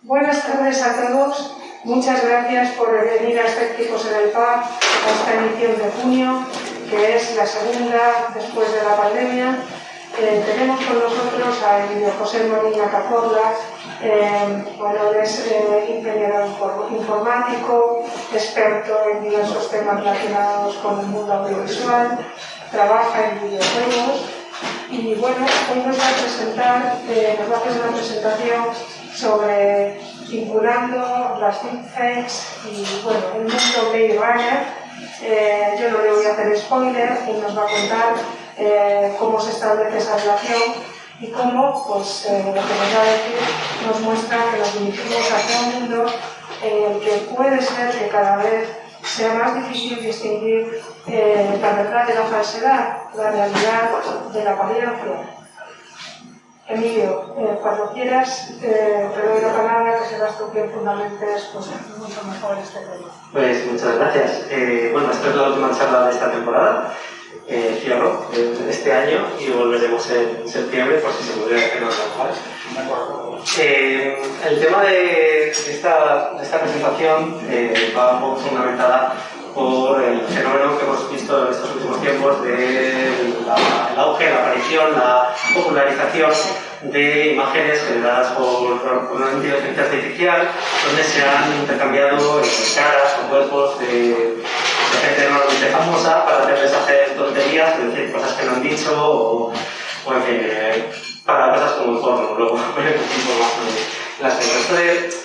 Buenas tardes a todos. Muchas gracias por venir a Escépticos en el PAB, a esta edición de junio, que es la segunda después de la pandemia. Tenemos con nosotros a Emilio José Molina Cazorla. Él es ingeniero informático, experto en diversos temas relacionados con el mundo audiovisual, trabaja en videojuegos y bueno, hoy nos va a hacer una presentación sobre vinculando las deepfakes y bueno, el mundo Blade Runner. Yo no le voy a hacer spoiler, él nos va a contar cómo se establece esa relación y cómo, pues, lo que nos va a decir nos muestra que nos dirigimos hacia un mundo en el que puede ser que cada vez sea más difícil distinguir la verdad de la falsedad, la realidad de la apariencia. Emilio, cuando quieras, te doy la palabra, que serás tú quien fundamentes pues, mucho mejor este tema. Pues muchas gracias. Bueno, esta es la última charla de esta temporada. Cierro este año y volveremos en septiembre por si se pudiera hacer otra. El tema de esta presentación va un poco fundamentada por el fenómeno que hemos visto en estos últimos tiempos del auge, la aparición, la popularización de imágenes generadas por una inteligencia artificial, donde se han intercambiado caras o cuerpos de gente normalmente famosa para hacerles hacer tonterías, decir cosas que no han dicho o en fin, para cosas como el porno. Luego veremos un poco más las cosas.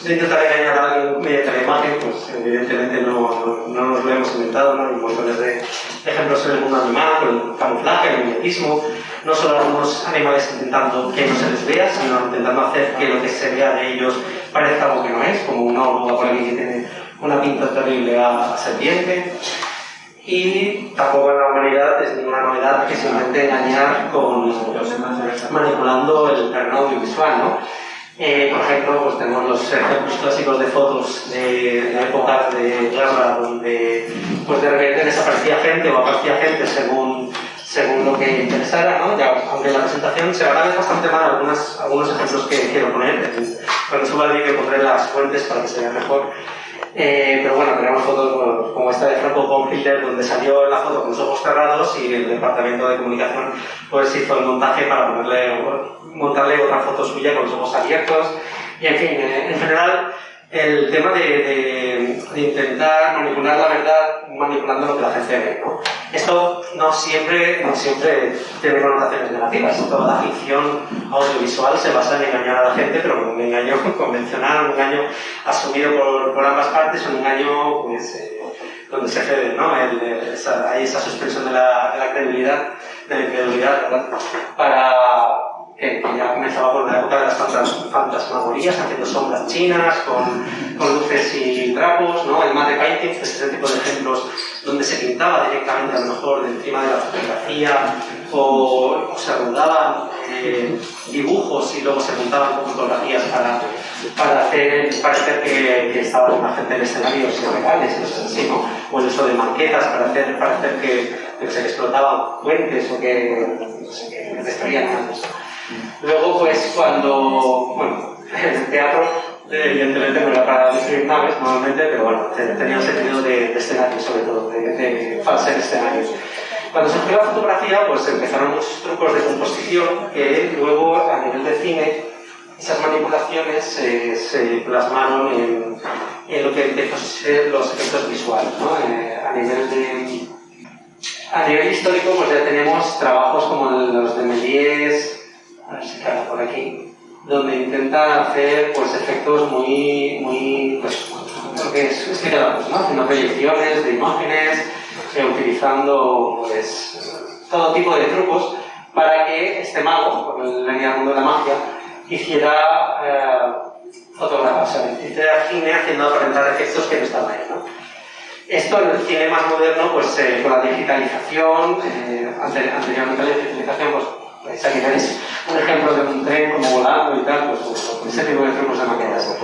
De intentar engañar a alguien mediante la imagen, pues evidentemente no nos lo hemos inventado, ¿no? Hay montones de ejemplos en el mundo animal, con el camuflaje, el mimetismo, no solo algunos animales intentando que no se les vea, sino intentando hacer que lo que se vea de ellos parezca algo que no es, como una oruga por aquí que tiene una pinta terrible a serpiente. Y tampoco en la humanidad es ninguna novedad que se intente engañar manipulando el terreno audiovisual, ¿no? Por ejemplo, pues tenemos los ejemplos clásicos de fotos de épocas de guerra donde pues de repente desaparecía gente o aparecía gente según lo que interesara, ¿no? Ya, aunque la presentación se va a ver bastante mal algunos ejemplos que quiero poner. Cuando suba el vídeo pondré las fuentes para que se vea mejor. Pero bueno, tenemos fotos como esta de Franco con Hitler, donde salió en la foto con los ojos cerrados y el departamento de comunicación pues hizo el montaje para montarle otra foto suya con los ojos abiertos. Y en fin, en general, el tema de intentar manipular la verdad manipulando lo que la gente ve, ¿no? Esto no siempre tiene connotaciones negativas. Toda la ficción audiovisual se basa en engañar a la gente, pero con un engaño convencional, un engaño asumido por ambas partes, un engaño pues, donde se cede, ¿no? Hay esa suspensión de la credibilidad, ¿verdad? Que ya comenzaba por la época de las fantasmagorías, haciendo sombras chinas, con luces y trapos, ¿no? El matte painting, que es ese tipo de ejemplos donde se pintaba directamente a lo mejor de encima de la fotografía o se rodaban dibujos y luego se montaban con fotografías para hacer parecer que estaba la imagen del escenario reales y cosas así, ¿no? O el uso de maquetas para hacer parecer que se explotaban puentes o que destruían cosas. Luego, pues, bueno, en el teatro, evidentemente no era para destruir naves normalmente, pero bueno, tenía un sentido de escenario, sobre todo, de falsear escenarios. Cuando surgió la fotografía, pues empezaron muchos trucos de composición que luego, a nivel de cine, esas manipulaciones se plasmaron en lo que empezó a ser los efectos visuales, ¿no? A nivel histórico, pues ya tenemos trabajos como los de Méliès, a ver si carga por aquí, donde intentan hacer pues efectos muy pues lo que es que quedamos, ¿no? Haciendo proyecciones de imágenes, utilizando pues todo tipo de trucos para que este mago, por venía al mundo de la magia, hiciera hiciera cine haciendo aparentar efectos que no estaban ahí, ¿no? Esto en el cine más moderno, pues con la digitalización, anteriormente a la digitalización, pues aquí tenéis un ejemplo de un tren como volando y tal, pues ese tipo de trucos de maquetas.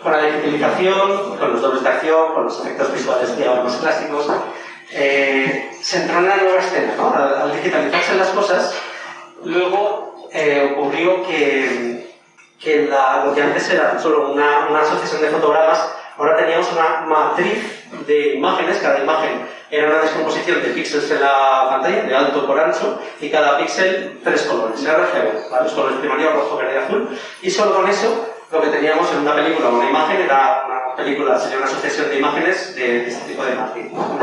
Con la digitalización, con los dobles de acción, con los efectos visuales que ahora más clásicos, se entró en una nueva escena, ¿no? Al digitalizarse las cosas, luego ocurrió que que lo que antes era solo una sucesión de fotogramas, ahora teníamos una matriz de imágenes. Cada imagen era una descomposición de píxeles en la pantalla, de alto por ancho, y cada píxel 3 colores, RGB, ¿vale? Los colores primarios, rojo, verde y azul, y solo con eso lo que teníamos en una película o una imagen era una película, sería una sucesión de imágenes de este tipo de matriz, ¿no?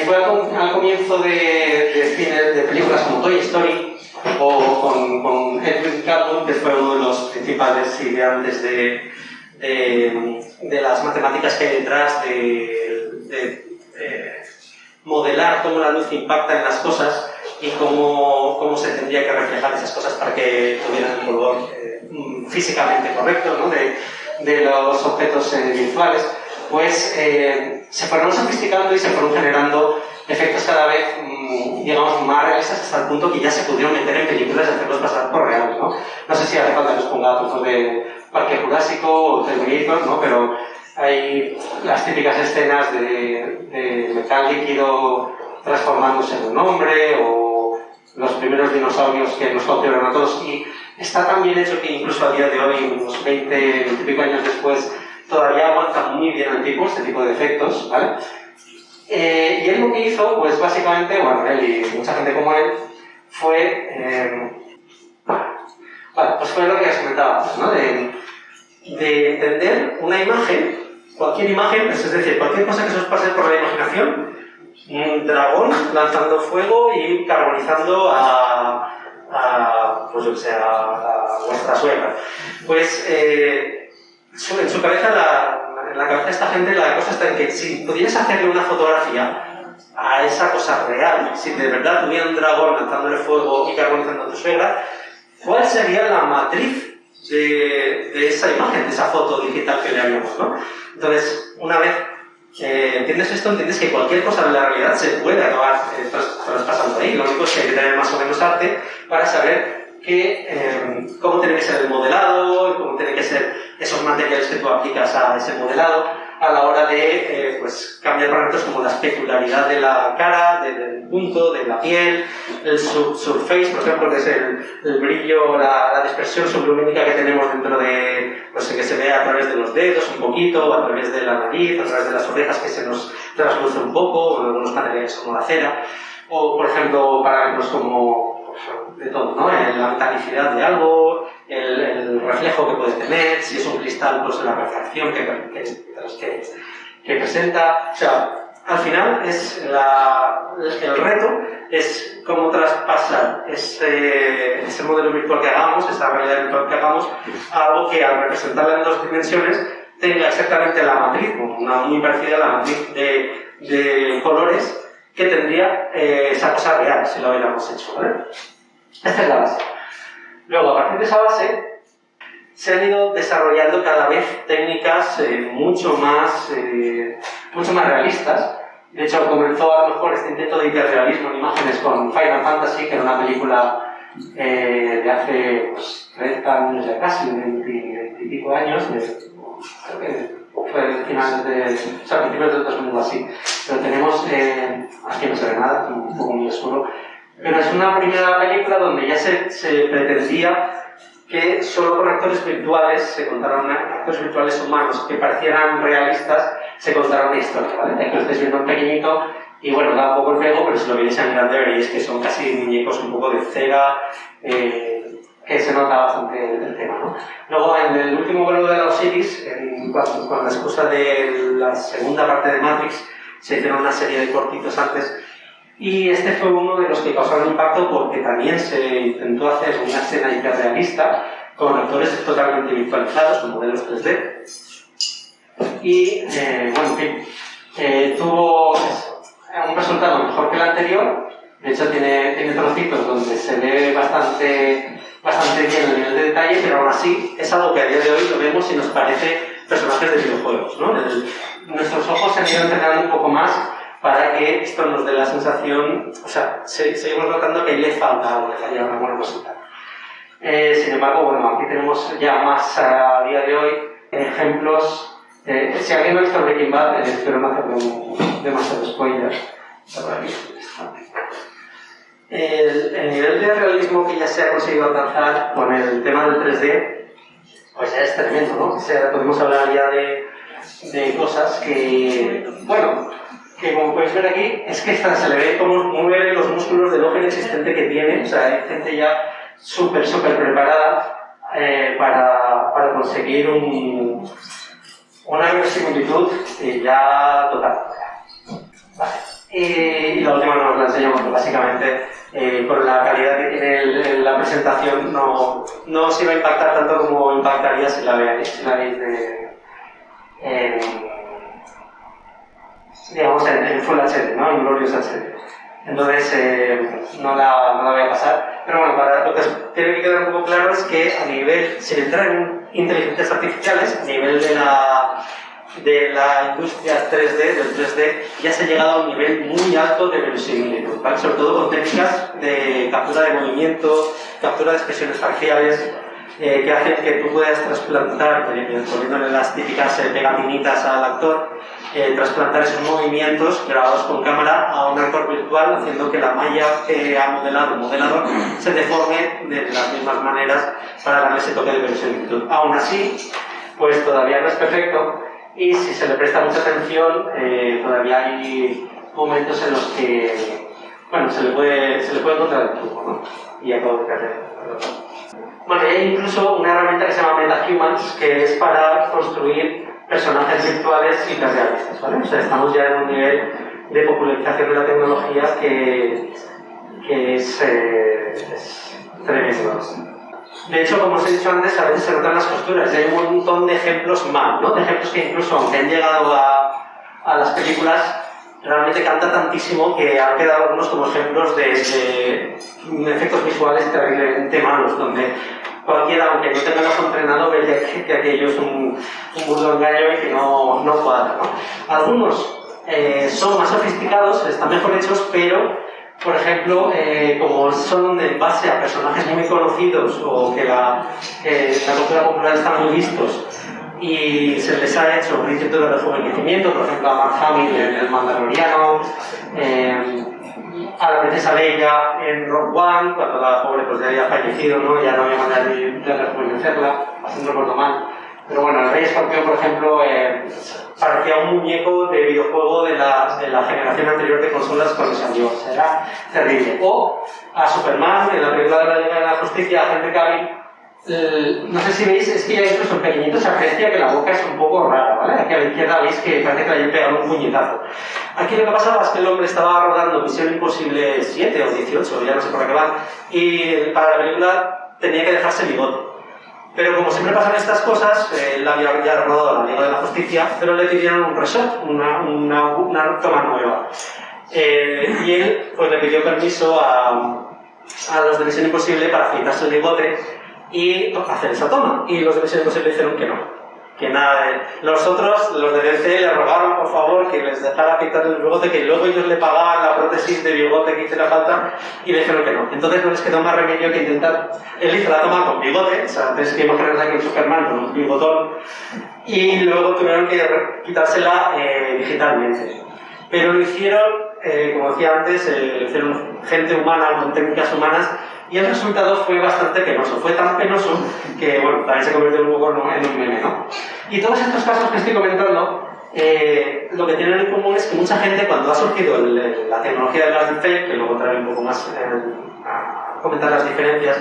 Fue al comienzo de cine, de películas como Toy Story o con Edwin Carlton, que fue uno de los principales ideantes de las matemáticas que hay detrás de modelar cómo la luz impacta en las cosas y cómo se tendría que reflejar esas cosas para que tuvieran el color físicamente correcto, ¿no? de los objetos virtuales. Pues se fueron sofisticando y se fueron generando efectos cada vez, digamos, más realistas, hasta el punto que ya se pudieron meter en películas y hacerlos pasar por reales, ¿no? No sé si hace falta que os ponga fotos de Parque Jurásico o Terminator, ¿no? Pero hay las típicas escenas de metal líquido transformándose en un hombre, o los primeros dinosaurios que nos cautivaron a todos, y está tan bien hecho que incluso a día de hoy, unos 20 y pico años después, todavía aguanta muy bien el tipo, este tipo de efectos, ¿vale? Y él lo que hizo, pues básicamente, bueno, él y mucha gente como él, fue pues fue lo que os comentaba antes, ¿no? De entender una imagen, cualquier imagen, es decir, cualquier cosa que se os pase por la imaginación, un dragón lanzando fuego y carbonizando pues yo que sé, a vuestra suegra. Pues en su cabeza, en la cabeza de esta gente, la cosa está en que si pudieras hacerle una fotografía a esa cosa real, si de verdad tuviera un dragón lanzándole fuego y carbonizando a tu suegra, ¿cuál sería la matriz de esa imagen, de esa foto digital que le haríamos, ¿no? Entonces, una vez entiendes esto, entiendes que cualquier cosa de la realidad se puede acabar traspasando ahí. Lo único es que hay que tener más o menos arte para saber cómo tiene que ser el modelado, cómo tienen que ser esos materiales que tú aplicas a ese modelado a la hora de pues, cambiar parámetros como la especularidad de la cara, del punto, de la piel, el surface, por ejemplo, que es el brillo, la dispersión sublumínica que tenemos dentro de, pues que se ve a través de los dedos un poquito, a través de la nariz, a través de las orejas que se nos trasluce un poco, o algunos materiales como la cera, o por ejemplo parámetros como de todo, ¿no? La metalicidad de algo, el reflejo que puede tener, si es un cristal, pues la refracción que presenta. O sea, al final el reto es cómo traspasar ese modelo virtual que hagamos, esa realidad virtual que hagamos, a algo que al representarla en 2 dimensiones tenga exactamente la matriz, una muy parecida a la matriz de colores que tendría esa cosa real si lo hubiéramos hecho, ¿vale? Esta es la base. Luego, a partir de esa base, se han ido desarrollando cada vez técnicas mucho más realistas. De hecho, comenzó a lo mejor este intento de hiperrealismo en imágenes con Final Fantasy, que era una película de hace 30 años ya casi, 20 y pico años, creo que fue finales principios del 2000 o así. Pero tenemos, aquí no se ve nada, un poco muy oscuro, pero es una primera película donde ya se pretendía que solo con actores virtuales actores virtuales humanos que parecieran realistas, se contara una historia, ¿vale? Aquí lo estáis viendo en pequeñito y bueno, da un poco el pego, pero si lo veis en grande veréis que son casi muñecos un poco de cera, que se nota bastante el tema, ¿no? Luego, en el último vuelo de la Osiris, con la excusa de la segunda parte de Matrix, se hicieron una serie de cortitos antes. Y este fue uno de los que causaron impacto porque también se intentó hacer una escena hiperrealista con actores totalmente virtualizados, con modelos 3D. Y, bueno, en fin, tuvo un resultado mejor que el anterior. De hecho, tiene trocitos donde se ve bastante bien el nivel de detalle, pero aún así es algo que a día de hoy lo vemos y nos parece personajes de videojuegos, ¿no? Nuestros ojos se han ido entrenando un poco más para que esto nos dé la sensación, o sea, seguimos notando que le falta algo, le falla una buena cosita. Sin embargo, bueno, aquí tenemos ya más a día de hoy ejemplos. Si alguien no ha visto Breaking Bad, espero no hacerle demasiado spoiler. El nivel de realismo realismo que ya se ha conseguido alcanzar con el tema del 3D, pues ya es tremendo, ¿no? O sea, podemos hablar ya de cosas que, bueno, que como podéis ver aquí, es que se le ve cómo mueve los músculos del ojo inexistente que tiene, o sea, hay gente ya súper preparada para conseguir una verosimilitud ya total. Vale. Y la última nos la enseñamos, que básicamente por la calidad que tiene la presentación no se va a impactar tanto como impactaría si la veis digamos en Full HD, ¿no? En Glorious HD. Entonces no la voy a pasar. Pero bueno, para lo que tiene que quedar un poco claro es que a nivel, si entra en inteligencias artificiales, a nivel de la industria 3D, del 3D, ya se ha llegado a un nivel muy alto de verosimilitud, ¿vale? Sobre todo con técnicas de captura de movimiento, captura de expresiones faciales, que hacen que tú puedas trasplantar, poniéndole las típicas pegatinitas al actor, trasplantar esos movimientos grabados con cámara a un actor virtual, haciendo que la malla que ha modelado el modelador se deforme de las mismas maneras para darle ese toque de verosimilitud. Aún así, pues todavía no es perfecto, y si se le presta mucha atención, todavía hay momentos en los que, bueno, se le puede encontrar el truco, ¿no? Y acabo de perder. Bueno, hay incluso una herramienta que se llama MetaHumans, que es para construir personajes virtuales hiperrealistas, ¿vale? O sea, estamos ya en un nivel de popularización de la tecnología que es tremendo. De hecho, como os he dicho antes, a veces se notan las costuras y hay un montón de ejemplos más, ¿no? De ejemplos que incluso, aunque han llegado a las películas, realmente canta tantísimo que han quedado algunos como ejemplos de efectos visuales terriblemente malos, donde cualquiera, aunque no tenga el ojo entrenado, ve que aquello es un burdo engaño y que no cuadra, ¿no? Algunos son más sofisticados, están mejor hechos, pero, por ejemplo, como son en base a personajes muy conocidos o que la cultura popular está muy vistos, y se les ha hecho un intento de rejuvenecimiento, por ejemplo a Mark Hamill en El Mandaloriano, a la princesa Leia en Rogue One, cuando la pobre pues ya había fallecido, ¿no? Ya no había manera de rejuvenecerla, así no recuerdo mal. Pero bueno, el Rey Escorpión, por ejemplo, parecía un muñeco de videojuego de la generación anterior de consolas cuando salió, era terrible. O a Superman, en la película de la Liga de la Justicia, a Henry Cavill. No sé si veis, es que ya incluso en pequeñito se aprecia que la boca es un poco rara, ¿vale? Aquí a la izquierda veis que parece que le hayan pegado un puñetazo. Aquí lo que pasaba es que el hombre estaba rodando Misión Imposible 7 o 18, ya no sé por qué va, y para la película tenía que dejarse el bigote. Pero como siempre pasan estas cosas, él había ya rodado la Liga de la Justicia, pero le pidieron un reshot, una toma nueva. Y él pues le pidió permiso a los de Misión Imposible para afeitarse el bigote y hacer esa toma. Y los de Misión Imposible dijeron que no, que nada. Los otros, los de DC, le rogaron por favor que les dejara afeitar el bigote, que luego ellos le pagaban la prótesis de bigote que hiciera falta, y le dijeron que no. Entonces no les quedó más remedio que intentar. Él hizo la toma con bigote, o sea, antes que imaginar aquí un Superman con un bigotón, y luego tuvieron que quitársela digitalmente. Pero lo hicieron, como decía antes, lo hicieron gente humana con técnicas humanas, y el resultado fue bastante penoso. Fue tan penoso que, bueno, también se convirtió un poco en un meme, ¿no? Y todos estos casos que estoy comentando, lo que tienen en común es que mucha gente, cuando ha surgido la tecnología de las deepfake, que luego traeré un poco más a comentar las diferencias,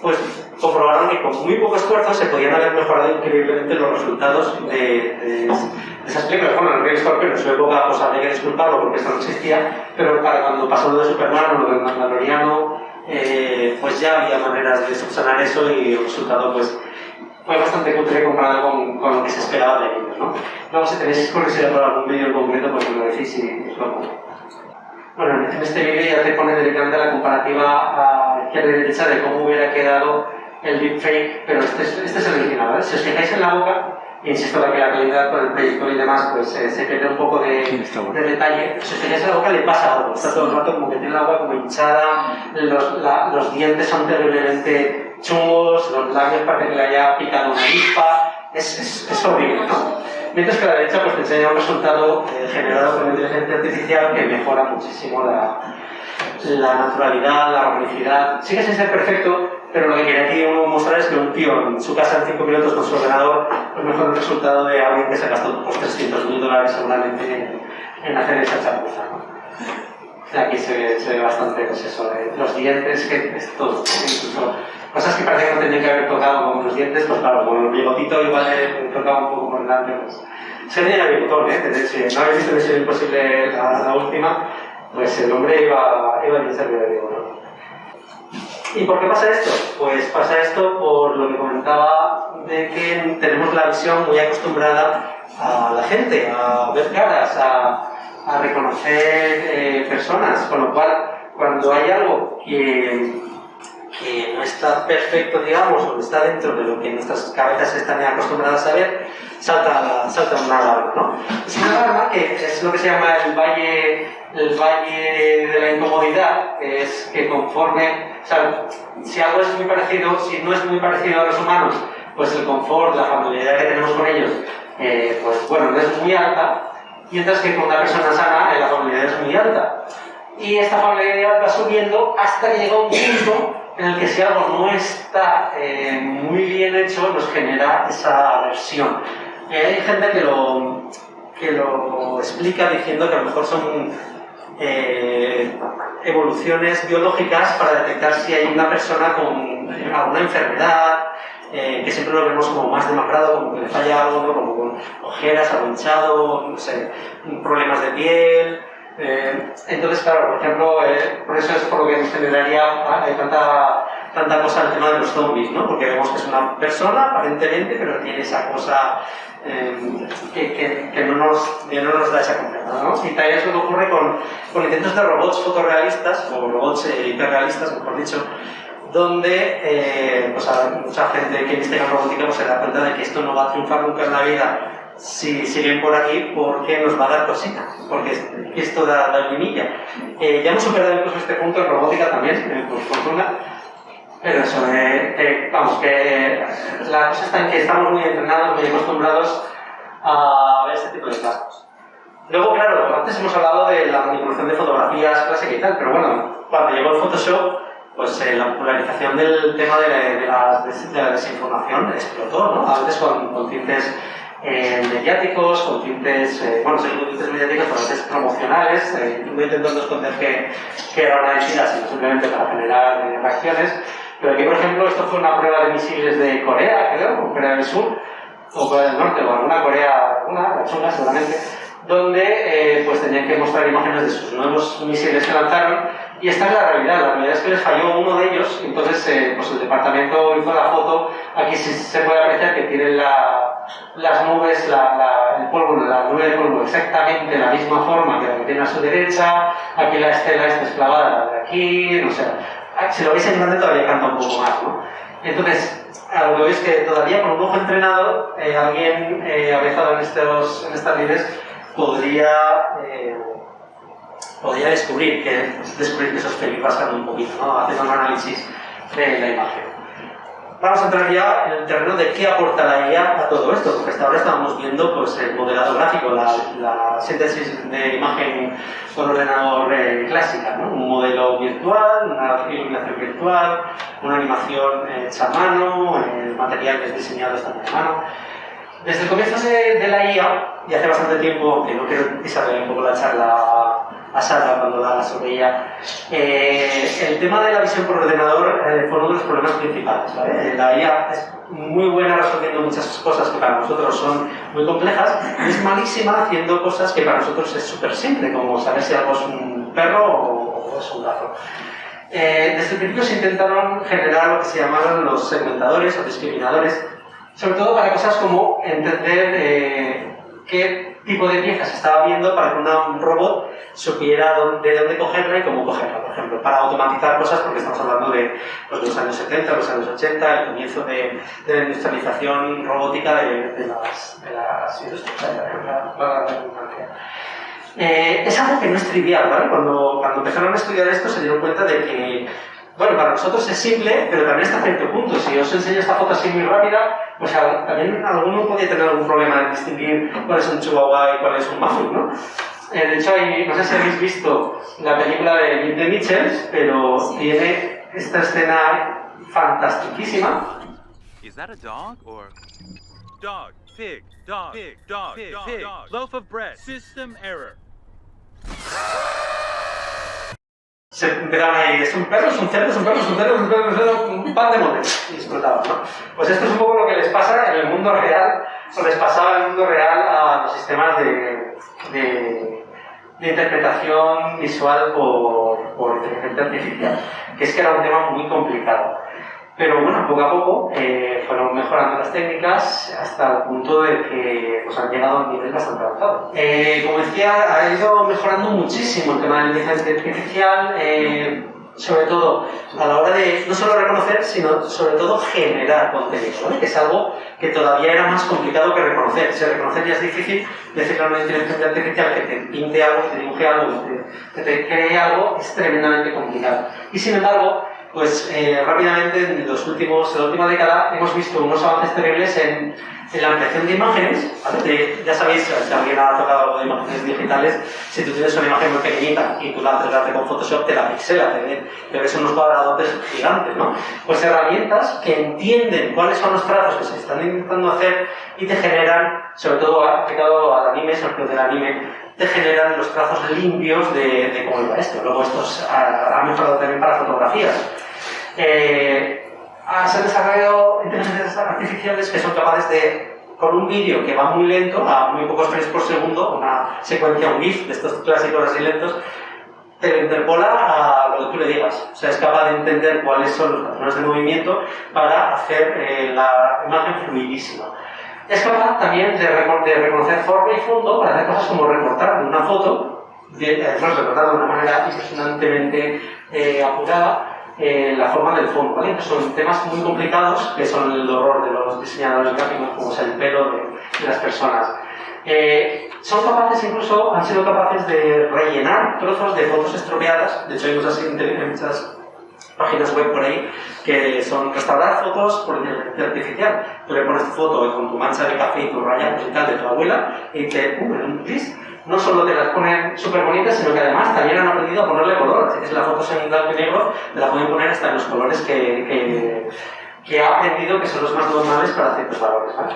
pues comprobaron que con muy poco esfuerzo se podían haber mejorado increíblemente los resultados de esas películas. Bueno, el Rey Escorpión en su época pues había que disculparlo porque esto no existía, pero para cuando pasó lo de Superman o lo del Mandaloriano, pues ya había maneras de subsanar eso, y el resultado pues fue bastante cutre comparado con lo que se esperaba de ellos, ¿no? Luego, si tenéis curiosidad por algún vídeo en concreto, pues me lo decís y os lo pongo. Bueno, en este vídeo ya te pone directamente la comparativa a izquierda y derecha de cómo hubiera quedado el deepfake, pero este es el original, ¿vale? Si os fijáis en la boca, insisto que la calidad con el proyector y demás pues se pierde un poco de detalle. Si os fijáis en la boca le pasa algo, está todo el rato como que tiene la boca como hinchada, los dientes son terriblemente chungos, los labios parece que le haya picado una avispa, es horrible, ¿no? Mientras que a la derecha pues te enseña un resultado generado por inteligencia artificial que mejora muchísimo la naturalidad, la organicidad. Sigue sin ser perfecto, pero lo que quería aquí uno mostrar es que un tío en su casa en 5 minutos con su ordenador es mejor el resultado de alguien que se gastó pues, $300.000 seguramente en hacer esa chapuza, ¿no? Aquí se ve bastante pues eso, los dientes, que es todo, incluso cosas que parece que no tenían que haber tocado como los dientes, pues claro, con el bigotito igual le tocaba un poco por delante. Pues. Se tenía bigotón, si no habéis visto Misión Imposible la última, pues el hombre iba bien servido de bigotón. ¿Y por qué pasa esto? Pues pasa esto por lo que comentaba de que tenemos la visión muy acostumbrada a la gente, a ver caras, a reconocer personas, con lo cual cuando hay algo que no está perfecto, digamos, o está dentro de lo que nuestras cabezas están acostumbradas a ver, salta una alarma, ¿no? Es una alarma que es lo que se llama el valle de la incomodidad, que es que conforme, o sea, si algo es muy parecido, si no es muy parecido a los humanos, pues el confort, la familiaridad que tenemos con ellos, pues bueno, es muy alta, mientras que con una persona sana la familiaridad es muy alta. Y esta familiaridad va subiendo hasta que llega un punto en el que si algo no está muy bien hecho, nos genera esa aversión. Hay gente que lo explica diciendo que a lo mejor son evoluciones biológicas para detectar si hay una persona con alguna enfermedad, que siempre lo vemos como más demacrado, como que le falla algo, ¿no? Como con ojeras, algo hinchado, no sé, problemas de piel. Entonces, claro, por ejemplo, por eso es por lo que en generaría hay tanta cosa el tema de los zombies, ¿no? Porque vemos que es una persona, aparentemente, pero tiene esa cosa que no nos da esa confianza, ¿no? Y también eso ocurre con intentos de robots fotorrealistas, o robots hiperrealistas, mejor dicho, donde pues mucha gente que investiga robótica pues se da cuenta de que esto no va a triunfar nunca en la vida si siguen por aquí, porque nos va a dar cosita, porque esto da limilla. Ya hemos superado incluso este punto en robótica también, por fortuna, pero eso, vamos, que la cosa está en que estamos muy entrenados, muy acostumbrados a ver este tipo de casos. Luego, claro, antes hemos hablado de la manipulación de fotografías clásica y tal, pero bueno, cuando llegó el Photoshop, pues la popularización del tema de la desinformación explotó, ¿no? A veces con tintes mediáticos, con tintes, bueno, sí, con tintes mediáticos, pero a veces promocionales, no intentando esconder que era una mentira, sino simplemente para generar reacciones. Pero aquí, por ejemplo, esto fue una prueba de misiles de Corea, creo, o Corea del Sur, o Corea del Norte, o alguna Corea, la chunga seguramente, donde pues tenían que mostrar imágenes de sus nuevos misiles que lanzaron, y esta es la realidad es que les falló uno de ellos, entonces pues el departamento hizo la foto, aquí sí se puede apreciar que tienen las nubes, el polvo, la nube de polvo exactamente de la misma forma que la que tiene a su derecha, aquí la estela está desclavada de aquí, no sé, si lo veis en grande todavía canta un poco más, ¿no? Entonces, lo que veis es que todavía con un ojo entrenado, alguien avezado en estas redes podría descubrir que esos peligros pasan un poquito, ¿no? Haciendo un análisis de la imagen. Vamos a entrar ya en el terreno de qué aporta la IA a todo esto, porque hasta ahora estábamos viendo pues, el modelado gráfico, la síntesis de imagen por ordenador clásica, ¿no? Un modelo virtual, una iluminación virtual, una animación hecha a mano, materiales diseñados también a mano. Desde el comienzo de la IA, y hace bastante tiempo, aunque no quiero pisarle un poco la charla a Sara cuando la sobre ella, el tema de la visión por ordenador fue uno de los problemas principales, ¿vale? La IA es muy buena resolviendo muchas cosas que para nosotros son muy complejas, y es malísima haciendo cosas que para nosotros es súper simple, como saber si algo es un perro o es un gato. Desde el principio se intentaron generar lo que se llamaron los segmentadores o discriminadores, sobre todo para cosas como entender qué tipo de piezas estaba viendo para que un robot supiera de dónde cogerla y cómo cogerla, por ejemplo, para automatizar cosas, porque estamos hablando de los años 70, los años 80, el comienzo de la industrialización robótica de las industrias, es algo que no es trivial, ¿vale? Cuando empezaron a estudiar esto se dieron cuenta de que, bueno, para nosotros es simple, pero también hasta cierto punto. Si os enseño esta foto así muy rápida, pues también alguno podría tener algún problema en distinguir cuál es un chihuahua y cuál es un mamut, ¿no? De hecho, no sé si habéis visto la película de Meet the Mitchells, pero tiene esta escena fantastiquísima. Is that a dog or dog, pig, dog, pig, dog, pig, pig, loaf of bread, system error. Se empezaban ahí, es un perro, es un cerdo, es un perro, es un cerdo, es un perro, es un cerdo, un pan de moldes. Y explotaban, ¿no? Pues esto es un poco lo que les pasa en el mundo real, o les pasaba en el mundo real a los sistemas de interpretación visual por inteligencia artificial, que es que era un tema muy complicado. Pero bueno, poco a poco fueron mejorando las técnicas hasta el punto de que pues, han llegado a un nivel bastante avanzado. Como decía, ha ido mejorando muchísimo el tema de la inteligencia artificial, sobre todo a la hora de no solo reconocer, sino sobre todo generar contenido, ¿vale? Que es algo que todavía era más complicado que reconocer. Si reconocer ya es difícil, decirle a una inteligencia artificial que te pinte algo, que te dibuje algo, que te cree algo, es tremendamente complicado. Y sin embargo, pues rápidamente en la última década hemos visto unos avances terribles en la ampliación de imágenes, ¿vale? Ya sabéis, si alguien ha tocado algo de imágenes digitales, si tú tienes una imagen muy pequeñita y tú la haces grande con Photoshop, te la pixela, te ves unos cuadradotes gigantes, ¿no? Pues herramientas que entienden cuáles son los trazos que se están intentando hacer y te generan, sobre todo aplicado al anime, sobre todo del anime, te generan los trazos limpios de cómo iba esto. Luego estos han mejorado también para fotografías. Se han desarrollado inteligencias artificiales que son capaces de, con un vídeo que va muy lento, a muy pocos frames por segundo, una secuencia, un GIF de estos clásicos así lentos, te lo interpola a lo que tú le digas. O sea, es capaz de entender cuáles son los patrones de movimiento para hacer la imagen fluidísima. Es capaz también de reconocer forma y fondo para hacer cosas como recortar de una foto, recortar de una manera impresionantemente apurada la forma del fondo, ¿vale? Que son temas muy complicados, que son el horror de los diseñadores gráficos, como es el pelo de las personas. Son capaces, incluso, han sido capaces de rellenar trozos de fotos estropeadas. De hecho, hay muchas páginas web por ahí que son restaurar fotos por inteligencia artificial. Tú le pones tu foto con tu mancha de café y tu raya y tal de tu abuela y te en un twist. No solo te las ponen súper bonitas, sino que además también han aprendido a ponerle color. Así que si la foto es en blanco y negro, te la pueden poner hasta en los colores que ha aprendido que son los más normales para ciertos valores, ¿vale?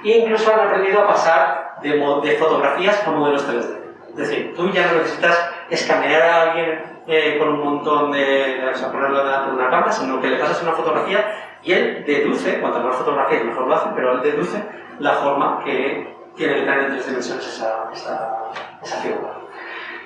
E incluso han aprendido a pasar de fotografías a modelos 3D. Es decir, tú ya no necesitas escanear a alguien con un montón o sea, ponerlo delante de una cámara, sino que le pasas una fotografía y él deduce, cuanto más fotografías mejor lo hace, pero él deduce la forma que tiene que tener en 3 dimensiones esa figura.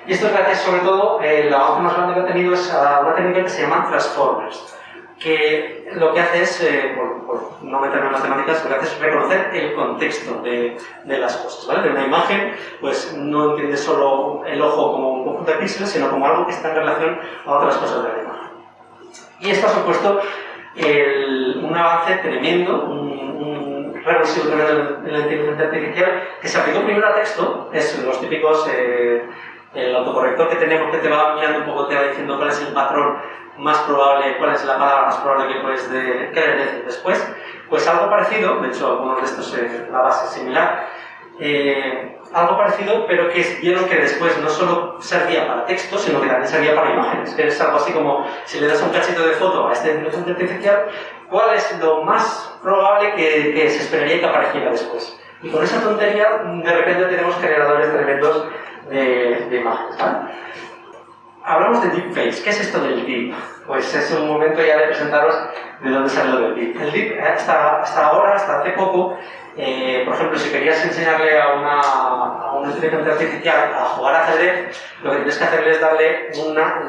Y esto es gracias, sobre todo, el avance más grande que ha tenido es a una técnica que se llama Transformers, que lo que hace es, por no meterme en las temáticas, lo que hace es reconocer el contexto de las cosas, ¿vale? De una imagen, pues no entiende solo el ojo como un conjunto de píxeles, sino como algo que está en relación a otras cosas de la imagen. Y esto ha supuesto un avance tremendo, un revulsivo tremendo en la inteligencia artificial, que se aplicó primero a texto, es los típicos, el autocorrector que tenemos que te va mirando un poco, te va diciendo cuál es el patrón más probable, cuál es la palabra más probable que puedes querer decir después. Pues algo parecido, de hecho algunos de estos la base es similar, algo parecido, pero que vieron que después no solo servía para texto, sino que también servía para imágenes, que es algo así como si le das un cachito de foto a esta inteligencia artificial, ¿cuál es lo más probable que se esperaría que apareciera después? Y con esa tontería de repente tenemos generadores tremendos de imágenes, ¿vale? Hablamos de deepfakes. ¿Qué es esto del deep? Pues es un momento ya de presentaros de dónde sale lo del deep. El deep, hasta ahora, hasta hace poco, por ejemplo, si querías enseñarle a una inteligencia artificial a jugar ajedrez, lo que tienes que hacerle es darle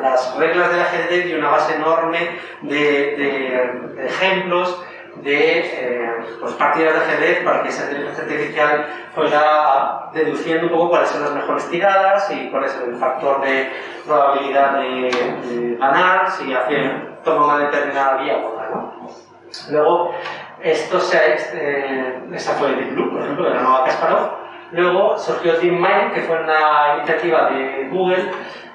las reglas del ajedrez y una base enorme de ejemplos de pues partidas de ajedrez para que esa inteligencia artificial fuera deduciendo un poco cuáles son las mejores tiradas y cuál es el factor de probabilidad de ganar, si toma una determinada vía o otra, ¿no? Luego, esa fue Deep Blue, por ejemplo, de la nueva Kasparov. Luego surgió DeepMind, que fue una iniciativa de Google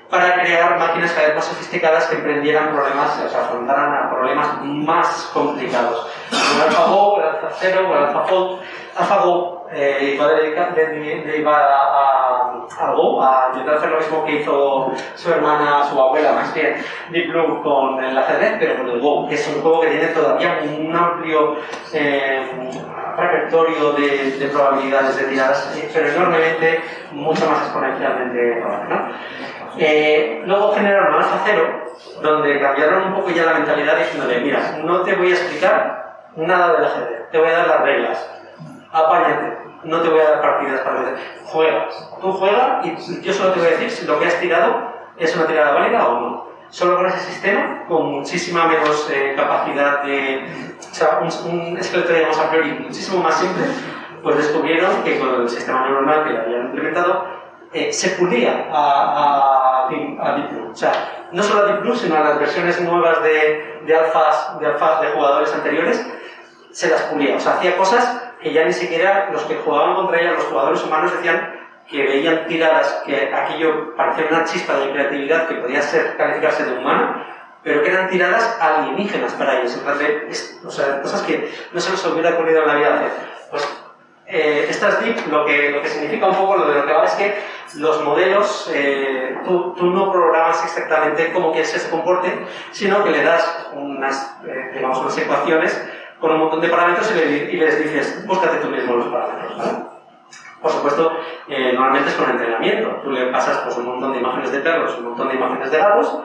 para crear máquinas cada vez más sofisticadas que emprendieran problemas, o sea, afrontaran a problemas más complicados. El AlphaGo, el AlphaZero o el AlphaFold. AlphaGo iba a al Go, a intentar hacer lo mismo que hizo su hermana, su abuela, más bien, Deep Blue con el ajedrez, pero con el Go, que es un juego que tiene todavía un amplio repertorio de probabilidades de tiradas, pero enormemente, mucho más exponencialmente ahora, ¿no? Luego generaron Alpha Zero, donde cambiaron un poco ya la mentalidad diciéndole, mira, no te voy a explicar nada del ajedrez, te voy a dar las reglas, apáñate, no te voy a dar partidas para ver, juegas, tú juegas y yo solo te voy a decir si lo que has tirado es una tirada válida o no. Solo con ese sistema, con muchísima menos capacidad de... O sea, un esqueleto, digamos, a priori muchísimo más simple, pues descubrieron que con el sistema neuronal que habían implementado se pulía a Deep Blue. O sea, no solo a Deep Blue, sino a las versiones nuevas de alfas de jugadores anteriores, se las pulía. O sea, hacía cosas que ya ni siquiera los que jugaban contra ella, los jugadores humanos, decían que veían tiradas, que aquello parecía una chispa de creatividad que podía calificarse de humana, pero que eran tiradas alienígenas para ellos. En plan de, o sea, cosas que no se les hubiera ocurrido en la vida hacer. Pues estas Deep, lo que significa un poco, lo de lo que va es que los modelos, tú no programas exactamente cómo quieres que se comporten, sino que le das unas ecuaciones con un montón de parámetros y les dices, búscate tú mismo los parámetros, ¿vale? Por supuesto, normalmente es con entrenamiento. Tú le pasas pues, un montón de imágenes de perros, un montón de imágenes de gatos,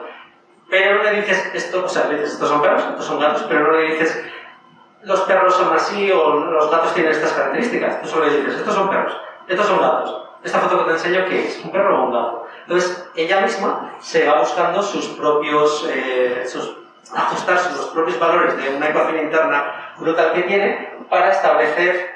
pero no le dices esto, o sea, le dices estos son perros, estos son gatos, pero no le dices los perros son así o los gatos tienen estas características. Tú solo le dices estos son perros, estos son gatos. Esta foto que te enseño, ¿qué es? ¿Un perro o un gato? Entonces, ella misma se va buscando sus propios, ajustar los propios valores de una ecuación interna brutal que tiene para establecer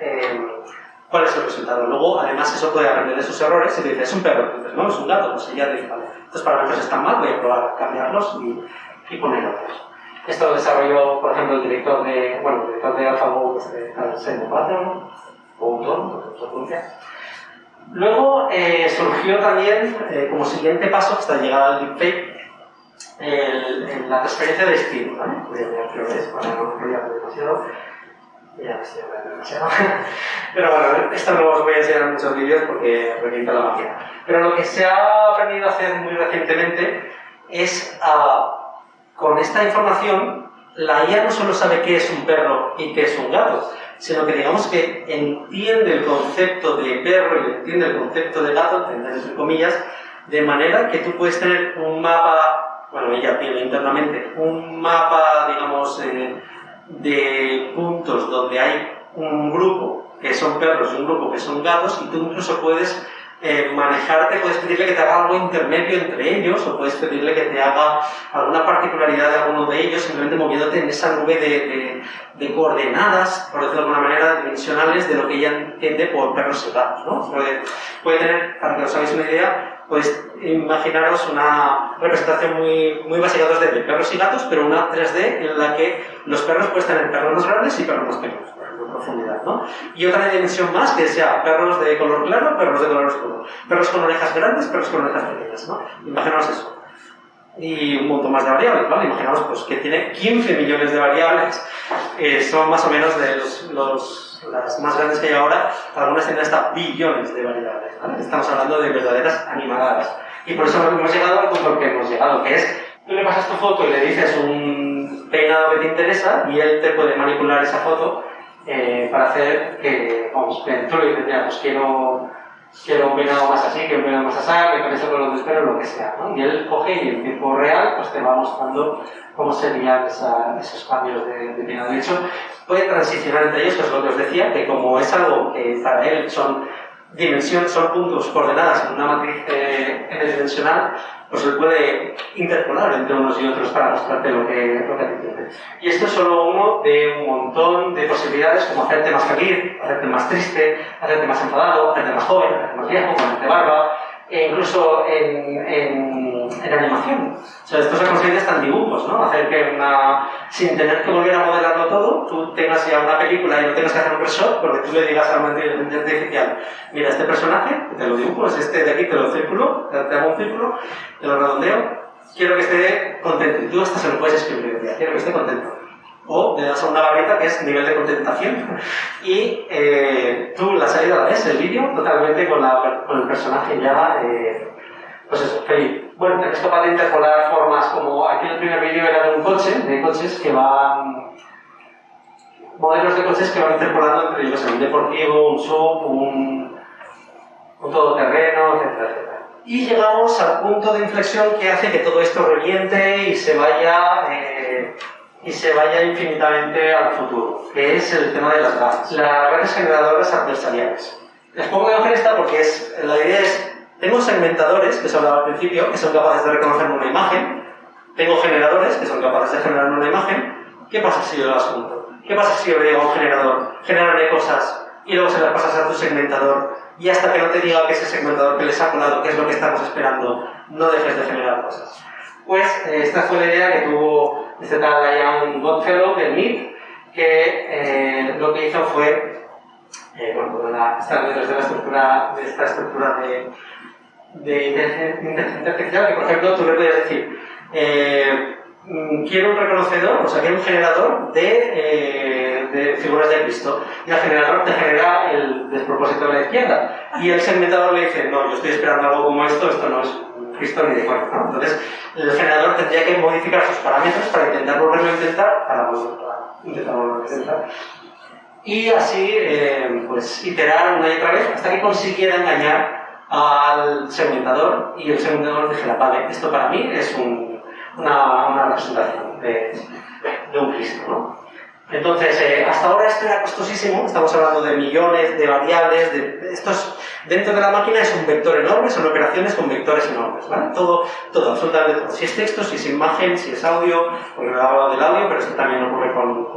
cuál es el resultado. Luego, además, eso puede aprender de sus errores y le dices, es un perro, entonces no, es un gato, pues ella dice, vale, estos parámetros están mal, voy a probar a cambiarlos y poner otros. Esto lo desarrolló, por ejemplo, el director de AlphaGo, Seymour Button, o Button, no se pronuncia. Luego surgió también, como siguiente paso, hasta llegar al deepfake, la transferencia de estilo, ¿vale? Creo que es, para no quería ver demasiado. Ya me estoy hablando demasiado. Pero bueno, esto no os voy a enseñar en muchos vídeos porque revienta la máquina. Pero lo que se ha aprendido a hacer muy recientemente es, con esta información, la IA no solo sabe qué es un perro y qué es un gato, sino que digamos que entiende el concepto de perro y entiende el concepto de gato, entre comillas, de manera que tú puedes tener un mapa, bueno, ella tiene internamente, un mapa, digamos, de puntos donde hay un grupo que son perros y un grupo que son gatos, y tú incluso puedes manejarte, puedes pedirle que te haga algo intermedio entre ellos, o puedes pedirle que te haga alguna particularidad de alguno de ellos, simplemente moviéndote en esa nube de coordenadas, por decirlo de alguna manera, dimensionales de lo que ella entiende por perros y gatos, ¿no? Puede tener, para que os hagáis una idea, pues imaginaros una representación muy básica 2D de perros y gatos, pero una 3D en la que los perros pueden tener perros más grandes y perros más pequeños, por ejemplo, en profundidad, ¿no? Y otra dimensión más que sea perros de color claro, perros de color oscuro, perros con orejas grandes, perros con orejas pequeñas, ¿no? Imaginaos eso. Y un montón más de variables, ¿vale? Imaginaos pues, que tiene 15 millones de variables, son más o menos de las más grandes que hay ahora, algunas tienen hasta billones de variables, ¿vale? Estamos hablando de verdaderas animaladas. Y por eso hemos llegado al punto que hemos llegado, que es, tú le pasas tu foto y le dices un peinado que te interesa y él te puede manipular esa foto para hacer que, vamos, que tú le dices, ya, pues quiero un peinado más así, quiero un peinado más así, que con eso con los espero, lo que sea, ¿no? Y él coge y en tiempo real pues te va mostrando cómo serían esos cambios de peinado. De hecho, puede transicionar entre ellos, que es lo que os decía, que como es algo que para él son puntos coordenadas en una matriz n-dimensional, pues él puede interpolar entre unos y otros para mostrarte lo que entiende. Y esto es solo uno de un montón de posibilidades, como hacerte más feliz, hacerte más triste, hacerte más enfadado, hacerte más joven, hacerte más viejo, ponerte barba, e incluso en animación. O sea, esto se consigue hasta en dibujos, ¿no? Hacer que sin tener que volver a modelarlo todo, tú tengas ya una película y no tengas que hacer un reshot, porque tú le digas a una inteligencia artificial, mira, este personaje, te lo dibujo, es este de aquí, te lo círculo, te hago un círculo, te lo redondeo, quiero que esté contento. Y tú hasta se lo puedes escribir, quiero que esté contento. O le das a una barrita que es nivel de contentación y tú la salida ves el vídeo totalmente con el personaje ya, pues eso, feliz. Bueno, eres capaz de interpolar formas como aquí el primer vídeo era de un coche, de coches que van, modelos de coches que van interpolando entre ellos, un deportivo, un sub, un todoterreno, etcétera, etcétera. Y llegamos al punto de inflexión que hace que todo esto reviente y se vaya infinitamente al futuro, que es el tema de las GAFs, las redes generadoras adversariales. Les pongo la imagen esta porque la idea es, tengo segmentadores, que se hablaba al principio, que son capaces de reconocer una imagen, tengo generadores, que son capaces de generar una imagen. ¿Qué pasa si yo las junto? ¿Qué pasa si yo le digo a un generador, genérame cosas, y luego se las pasas a tu segmentador, y hasta que no te diga que ese segmentador que les ha colado, que es lo que estamos esperando, no dejes de generar cosas? Pues esta fue la idea que tuvo este tal Ian Goodfellow del MIT, que lo que hizo fue, desde esta estructura de inteligencia artificial, que por ejemplo tú le podías decir, quiero un reconocedor, o sea, quiero un generador de figuras de Cristo, y el generador te genera el despropósito de la izquierda, y el segmentador le dice, no, yo estoy esperando algo como esto no es Cristo ni de cuenta, ¿no? Entonces el generador tendría que modificar sus parámetros para intentar volverlo a intentar, y así pues iterar una y otra vez hasta que consiguiera engañar al segmentador y el segmentador dijera, vale, esto para mí es una representación de un Cristo, ¿no? Entonces, hasta ahora esto era costosísimo, estamos hablando de millones de variables, dentro de la máquina es un vector enorme, son operaciones con vectores enormes, ¿vale? Todo, absolutamente todo. Si es texto, si es imagen, si es audio, porque me he hablado del audio, pero esto también ocurre con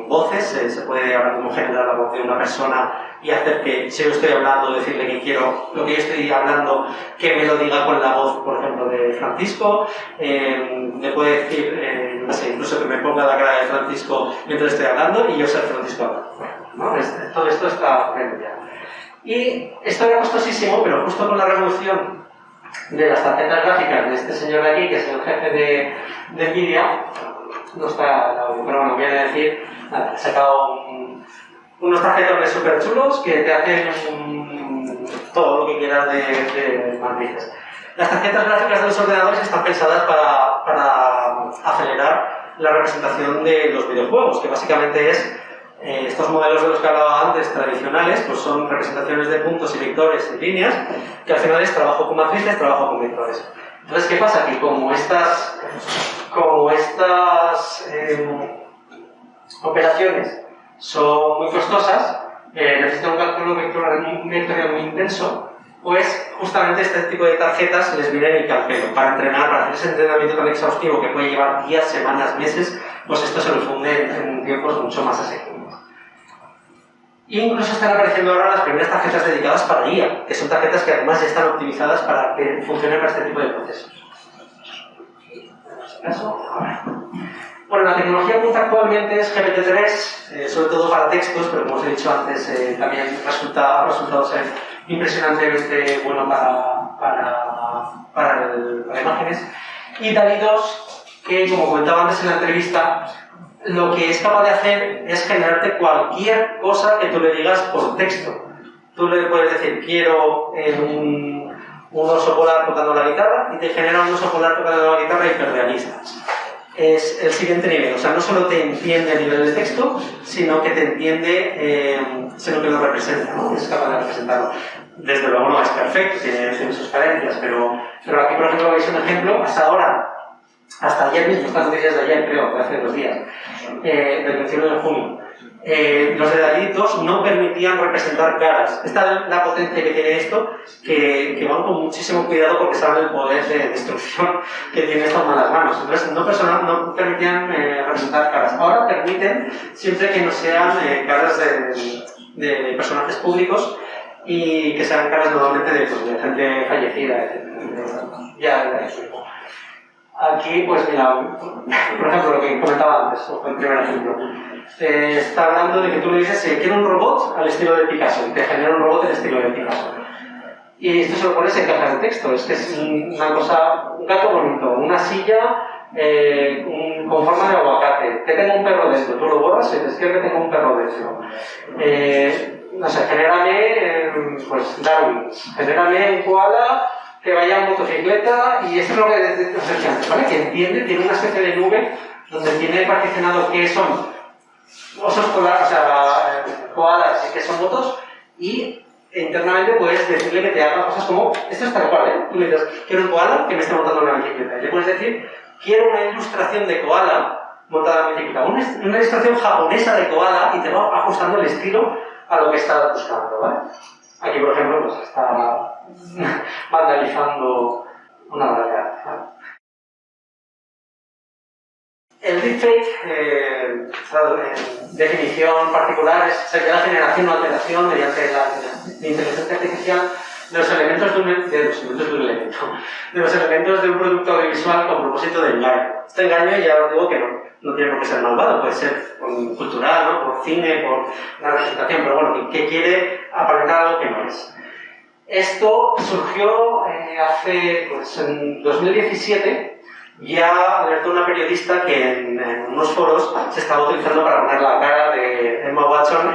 voces, se puede hablar como generar la voz de una persona y hacer que, si yo estoy hablando, decirle que quiero lo que yo estoy hablando, que me lo diga con la voz, por ejemplo, de Francisco. Le puede decir, no sé, incluso que me ponga la cara de Francisco mientras estoy hablando y yo ser Francisco hablando, ¿no? Todo esto está ya. Y esto era costosísimo, pero justo con la revolución de las tarjetas gráficas de este señor de aquí, que es el jefe de NVIDIA, no está el audio, pero bueno, voy a decir, nada, he sacado unos tarjetones súper chulos que te hacen todo lo que quieras de matrices. Las tarjetas gráficas de los ordenadores están pensadas para acelerar la representación de los videojuegos, que básicamente es estos modelos de los que hablaba antes tradicionales, pues son representaciones de puntos y vectores en líneas, que al final es trabajo con matrices, trabajo con vectores. Entonces, ¿qué pasa? Que como estas operaciones son muy costosas, necesitan un cálculo vectorial muy intenso, pues justamente este tipo de tarjetas les viene el calpero para entrenar, para hacer ese entrenamiento tan exhaustivo que puede llevar días, semanas, meses, pues esto se lo funde en tiempos mucho más asequibles. Incluso están apareciendo ahora las primeras tarjetas dedicadas para IA, que son tarjetas que además ya están optimizadas para que funcionen para este tipo de procesos. Bueno, la tecnología punta actualmente es GPT-3, sobre todo para textos, pero como os he dicho antes, también ha resultado ser impresionantemente bueno para imágenes. Y DALL-E 2, que como comentaba antes en la entrevista, lo que es capaz de hacer es generarte cualquier cosa que tú le digas por texto. Tú le puedes decir, quiero un oso polar tocando la guitarra, y te genera un oso polar tocando la guitarra hiperrealista. Es el siguiente nivel, o sea, no solo te entiende a nivel de texto, sino que te entiende, sino que lo representa, ¿no? Es capaz de representarlo. Desde luego no es perfecto, tiene sus carencias, pero aquí, por ejemplo, veis un ejemplo, hasta ayer mismo, estas noticias de ayer, creo, de hace 2 días, del 21 de junio, los de DALL-E 2 no permitían representar caras. Esta es la potencia que tiene esto, que van con muchísimo cuidado porque saben el poder de destrucción que tiene estas malas manos. Entonces, no permitían representar caras. Ahora permiten, siempre que no sean caras de personajes públicos y que sean caras normalmente de gente fallecida, etc. Aquí, pues mira, por ejemplo, lo que comentaba antes, o el primer ejemplo. Está hablando de que tú le dices, quiero un robot al estilo de Picasso, y te genera un robot al estilo de Picasso. Y esto se lo pones en cajas de texto, es que es una cosa, un gato bonito, una silla, un con forma de aguacate, que tengo un perro dentro, tú lo borras y te escribe que tengo un perro dentro. No sé, genérame, pues Darwin, genérame un koala que vaya en motocicleta, y esto es lo que decía antes, ¿vale? Que entiende, tiene una especie de nube donde tiene particionado qué son osos polares, o sea, koalas y qué son motos, y internamente puedes decirle que te haga cosas como, esto es tal cual, ¿eh? Tú le dices, quiero un koala que me esté montando una bicicleta, y le puedes decir, quiero una ilustración de koala montada en bicicleta, una ilustración japonesa de koala, y te va ajustando el estilo a lo que estás buscando, ¿vale? Aquí, por ejemplo, pues está vandalizando una barrera, ¿vale? El deepfake, en definición particular, sería la generación o alteración mediante la inteligencia artificial de los elementos de un producto audiovisual con propósito de engaño. Este engaño, ya os digo que no tiene por qué ser malvado, puede ser cultural, ¿no? Por cine, por la representación, pero bueno, que quiere aparentar algo que no es. Esto surgió hace, pues en 2017, ya alertó una periodista que en unos foros se estaba utilizando para poner la cara de Emma Watson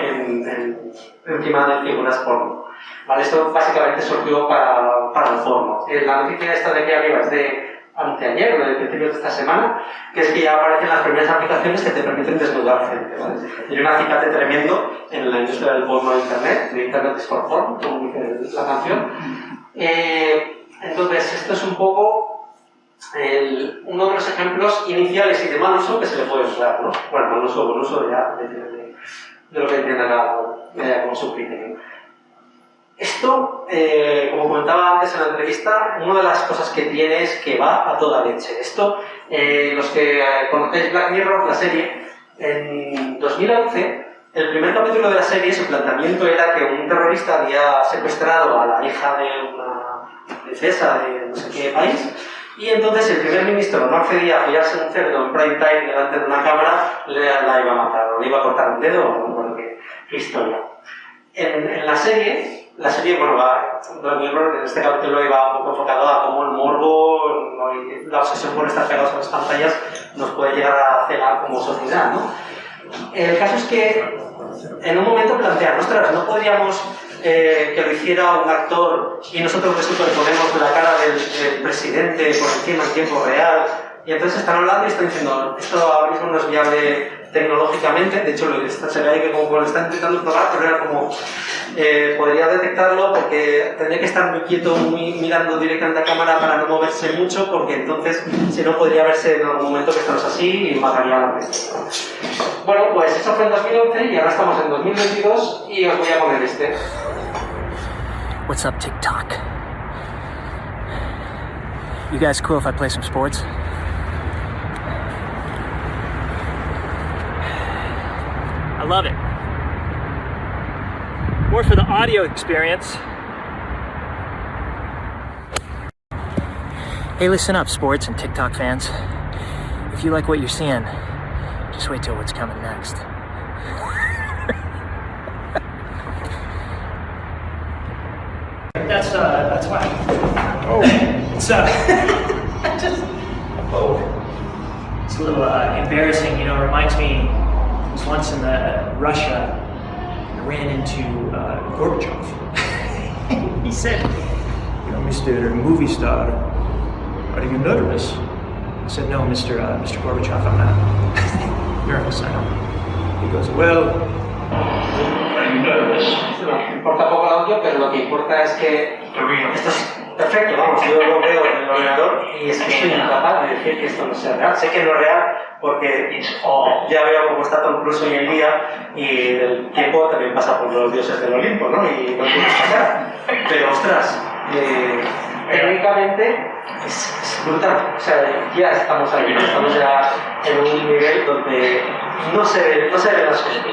encima de figuras porno. ¿Vale? Esto básicamente surgió para el porno. La noticia esta de aquí arriba es de anteayer, o de principios de esta semana, que es que ya aparecen las primeras aplicaciones que te permiten desnudar gente, ¿vale? Hay un acicate tremendo en la industria del porno de Internet is for porn, como dice la canción. Entonces, esto es un poco uno de los ejemplos iniciales y de mal uso que se le puede usar, ¿no? Bueno, mal uso o buen uso ya de lo que entienda como su criterio. Esto, como comentaba antes en la entrevista, una de las cosas que tiene es que va a toda leche. Esto, los que conocéis Black Mirror, la serie, en 2011, el primer capítulo de la serie, su planteamiento era que un terrorista había secuestrado a la hija de una princesa de no sé qué país, y entonces el primer ministro no accedía a follarse un cerdo en prime time delante de una cámara, la iba a matar, o le iba a cortar un dedo, o no recuerdo qué historia. En la serie, bueno, Black Mirror en este capítulo iba un poco enfocado a cómo el morbo y la obsesión por estar pegados a las pantallas nos puede llegar a cegar como sociedad, ¿no? El caso es que en un momento plantean, ostras, ¿no podríamos que lo hiciera un actor y nosotros le superponemos la cara del presidente por encima en tiempo real? Y entonces están hablando y están diciendo, esto ahora mismo no es viable tecnológicamente, de hecho se ve ahí que como lo están intentando probar, pero era como, podría detectarlo porque tendría que estar muy quieto, muy mirando directamente a cámara para no moverse mucho, porque entonces si no podría verse en algún momento que estamos así y mataría a la gente. Bueno, pues eso fue en 2011 y ahora estamos en 2022 y os voy a poner este. What's up, TikTok? You guys cool if I play some sports? I love it. More for the audio experience. Hey, listen up, sports and TikTok fans. If you like what you're seeing, just wait till what's coming next. That's why. Oh. It's it's a little embarrassing, you know. It reminds me. I was once in Russia. I ran into Gorbachev. He said, "You know, Mr. Movie Star, are you nervous?" I said, "No, Mr. Gorbachev, I'm not nervous. I know." He goes, "Well, are you nervous?" Me importa poco el audio, pero lo que importa es que esto es perfecto, vamos, yo lo veo en el ordenador y es que soy incapaz de decir que esto no sea real. Sé que no es real porque ya veo cómo está Tom Cruise hoy en día y el tiempo también pasa por los dioses del Olimpo, ¿no? Y no tiene pasar. Pero ostras, técnicamente es brutal. O sea, ya estamos ahí, estamos ya en un nivel donde no se ven las cosas.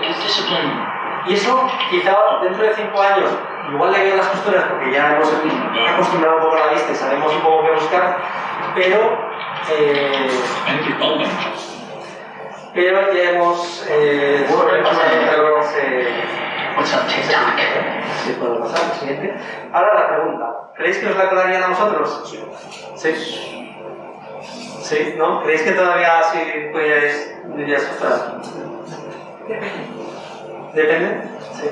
Y eso, quizá dentro de 5 años, igual le veo las costuras porque ya hemos acostumbrado un poco a la vista y sabemos un poco qué buscar, pero ya hemos sí, puedo pasar, siguiente. Ahora la pregunta, ¿creéis que os la aclararían a vosotros? Sí. ¿Sí? ¿No? ¿Creéis que todavía sí pues dirías ostras? ¿Depende? Sí.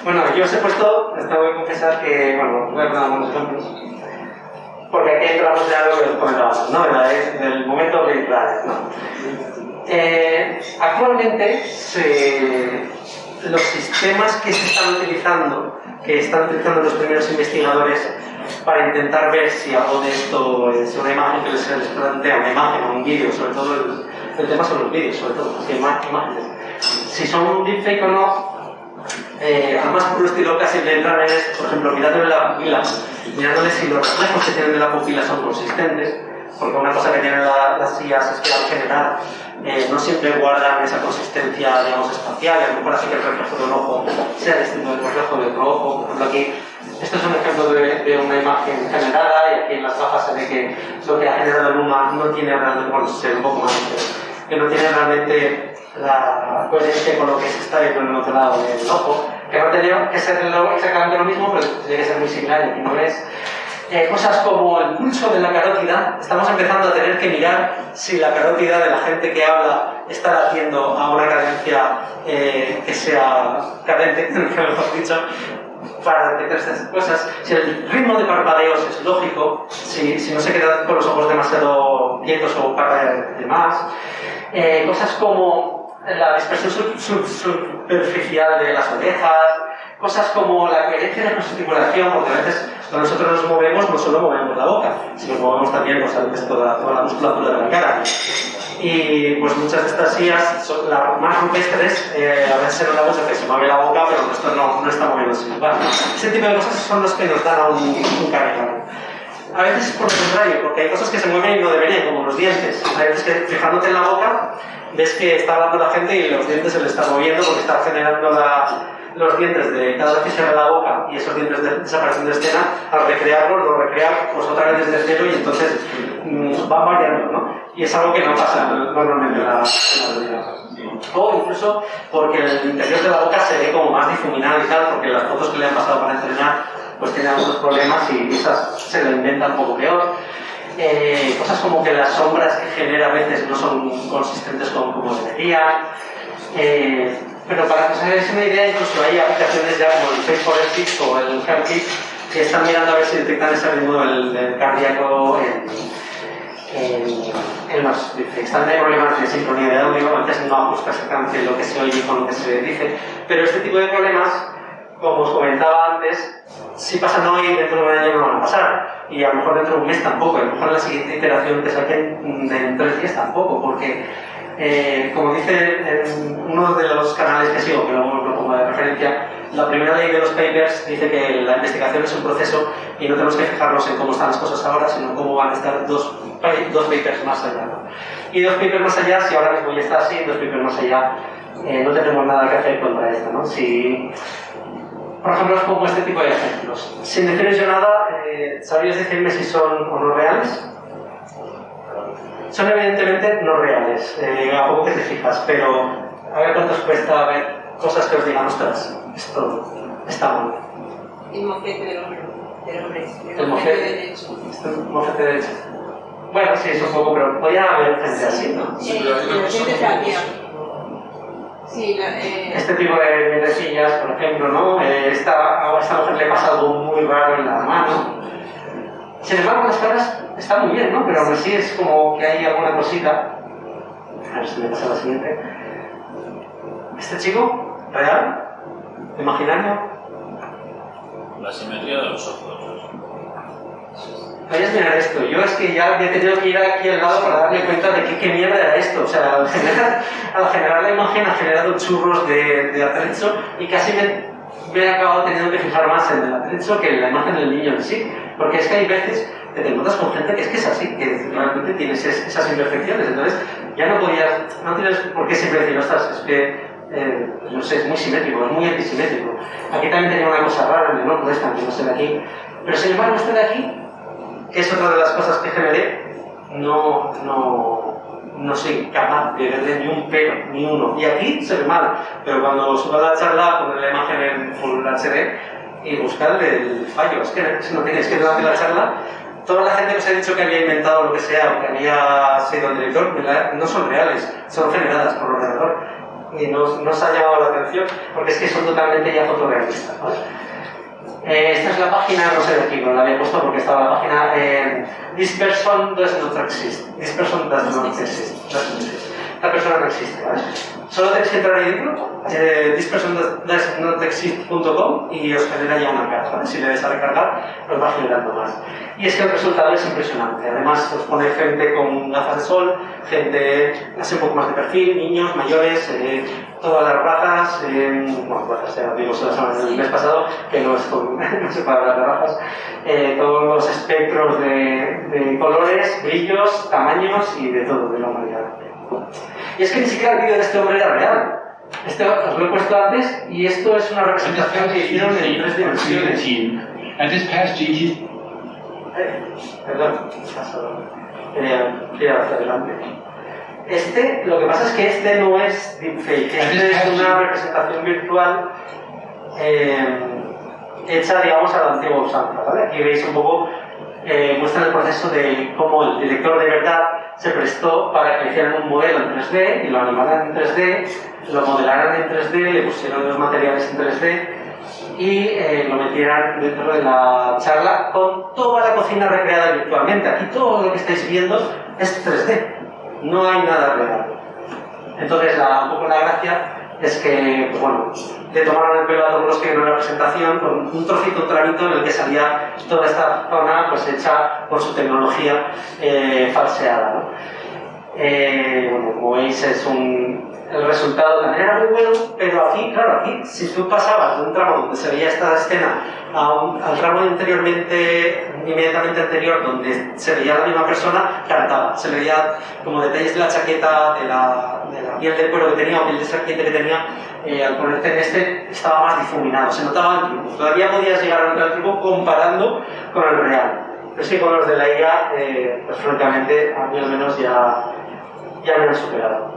Bueno, yo os he puesto, os tengo que confesar que, bueno, voy a poner algunos ejemplos. Porque aquí entramos ya lo que os comentaba, ¿no? Del momento de entrar, ¿no? Actualmente los sistemas que se están utilizando, que están utilizando los primeros investigadores para intentar ver si algo de esto es una imagen que les plantea, una imagen o un vídeo, sobre todo el tema son los vídeos, sobre todo, las imágenes. Si son un deepfake o no, al más puro estilo casi le entran en esto, por ejemplo, mirándole la pupila, mirándole si los reflejos que tienen de la pupila son consistentes, porque una cosa que tienen las IAs es que al generar no siempre guardan esa consistencia, digamos, espacial, y a lo mejor hace que el reflejo de un ojo sea distinto del reflejo de otro ojo. Por ejemplo, aquí, esto es un ejemplo de una imagen generada, y aquí en las gafas se ve que lo que ha generado Luma no tiene realmente, bueno, se ve un poco más, que no tiene realmente la coherencia con lo que se está viendo en el otro lado del ojo, que no tenía que ser exactamente lo mismo, pero tiene que ser muy similar, y aquí no es. Cosas como el pulso de la carótida, estamos empezando a tener que mirar si la carótida de la gente que habla está latiendo a una cadencia que sea cadente, mejor dicho, para detectar estas cosas. Si el ritmo de parpadeos es lógico, si no se queda con los ojos demasiado quietos o parpadea de más. Cosas como la dispersión superficial de las orejas, cosas como la coherencia de la gesticulación, porque a veces cuando nosotros nos movemos no solo movemos la boca, sino movemos también pues, a veces toda la musculatura de la cara. Y pues muchas de estas IAs son las más rupestres, a veces se nota mucho que se mueve la boca, pero esto no está moviéndose igual. Ese tipo de cosas son los que nos dan un camino. A veces por el contrario, porque hay cosas que se mueven y no deberían, como los dientes. Hay veces que fijándote en la boca, ves que está hablando la gente y los dientes se le están moviendo porque está generando los dientes de cada vez que se abre la boca, y esos dientes desaparecen de escena. Al recrearlos, lo recrea pues otra vez desde cero, y entonces van variando, ¿no? Y es algo que no pasa normalmente en la realidad. O incluso porque el interior de la boca se ve como más difuminado y tal, porque las fotos que le han pasado para entrenar pues tienen algunos problemas y esas se lo inventan un poco peor. Cosas como que las sombras que genera a veces no son consistentes con como debería. Pero para que os hagáis una idea, incluso hay aplicaciones ya como el Face Forensics o el HeartKit que están mirando a ver si detectan ese ritmo del cardíaco en los deepfakes. También hay problemas de sincronía de audio, antes no ajusta exactamente lo que se oye con lo que se dice, pero este tipo de problemas, como os comentaba antes, si pasan hoy, dentro de un año no van a pasar, y a lo mejor dentro de un mes tampoco, a lo mejor en la siguiente iteración que saquen en 3 días tampoco, porque como dice en uno de los canales que sigo, que luego lo pongo de referencia, la primera ley de los papers dice que la investigación es un proceso y no tenemos que fijarnos en cómo están las cosas ahora, sino cómo van a estar dos papers más allá, ¿no? Y 2 papers más allá, si ahora mismo ya está así, 2 papers más allá, no tenemos nada que hacer contra esto, ¿no? Si, por ejemplo, os pongo este tipo de ejemplos. Sin deciros yo nada, ¿sabríais decirme si son o no reales? Son evidentemente no reales, a poco que te fijas, pero a ver cuánto os cuesta ver cosas que os digan, ostras, esto está mal. El mofete del hombre. El mofete derecho. El mofete derecho. Bueno, sí, es un poco, pero podría haber gente así, ¿no? La gente sabía. Sí, Este tipo de mierdecillas, por ejemplo, ¿no? A esta mujer le pasa algo muy raro en la mano. Sin embargo, las caras están muy bien, ¿no? Pero aún así es como que hay alguna cosita. A ver si me pasa la siguiente. ¿Este chico? ¿Real? ¿Imaginario? La simetría de los ojos. Podrías mirar esto. Yo es que ya he tenido que ir aquí al lado para darme cuenta de qué mierda era esto. O sea, al generar la imagen ha generado churros de atrecho y casi me he acabado teniendo que fijar más en el atrecho que en la imagen del niño en sí. Porque es que hay veces que te encuentras con gente que es así, que realmente tienes esas imperfecciones. Entonces ya no tienes por qué siempre decir, ostras, es que no sé, es muy simétrico, es muy antisimétrico. Aquí también tenía una cosa rara, no molestan que no esté de aquí. Pero sin embargo, este de aquí, que es otra de las cosas que generé, no soy capaz de verle ni un pelo, ni uno. Y aquí se ve mal, pero cuando subo a la charla, poner la imagen en Full HD y buscarle el fallo. Es que si no tienes que durante la charla toda la gente que os ha dicho que había inventado lo que sea o que había sido el director, no son reales, son generadas por el ordenador. Y no os ha llamado la atención porque es que son totalmente ya fotorrealistas, ¿vale? Esta es la página, no sé de aquí, no la había puesto porque estaba la página This person does not exist. This person does not exist. Esta persona no existe, ¿vale? Solo tenéis que entrar ahí dentro, thispersondoesnotexist.com y os genera ya una carta, ¿vale? Si le dais a recargar, os va generando más. Y es que el resultado es impresionante. Además, os pone gente con gafas de sol, gente así un poco más de perfil, niños, mayores, todas las razas, bueno, razas ya vimos el mes pasado, que no es no se puede hablar de razas, todos los espectros de colores, brillos, tamaños y de todo, de la humanidad. Y es que ni siquiera el vídeo de este hombre era real. Os lo he puesto antes y esto es una representación que hicieron en 3 dimensiones. Perdón, quería hacia adelante. Lo que pasa es que este no es deepfake, este es una representación virtual hecha, digamos, a la antigua usanza, ¿vale? Aquí veis un poco, muestra el proceso de cómo el director de verdad se prestó para que hicieran un modelo en 3D y lo animaran en 3D, lo modelaran en 3D, le pusieron los materiales en 3D y lo metieran dentro de la charla con toda la cocina recreada virtualmente. Aquí todo lo que estáis viendo es 3D, no hay nada real. Entonces, un poco la gracia es que, pues bueno, le tomaron el pelo a todos los que vieron la presentación con un trocito, un tramito en el que salía toda esta zona pues hecha por su tecnología falseada, ¿no? Bueno, como veis el resultado también era muy bueno, pero aquí, claro, aquí si tú pasabas de un tramo donde se veía esta escena al tramo inmediatamente anterior donde se veía la misma persona, cantaba, se veía como detalles de la chaqueta, de la piel de cuero que tenía o piel de serpiente que tenía, al ponerte en este estaba más difuminado, se notaba el tipo, todavía podías llegar a notar el tipo comparando con el real, pero sí con los de la IA, pues francamente a mí al menos ya me han superado.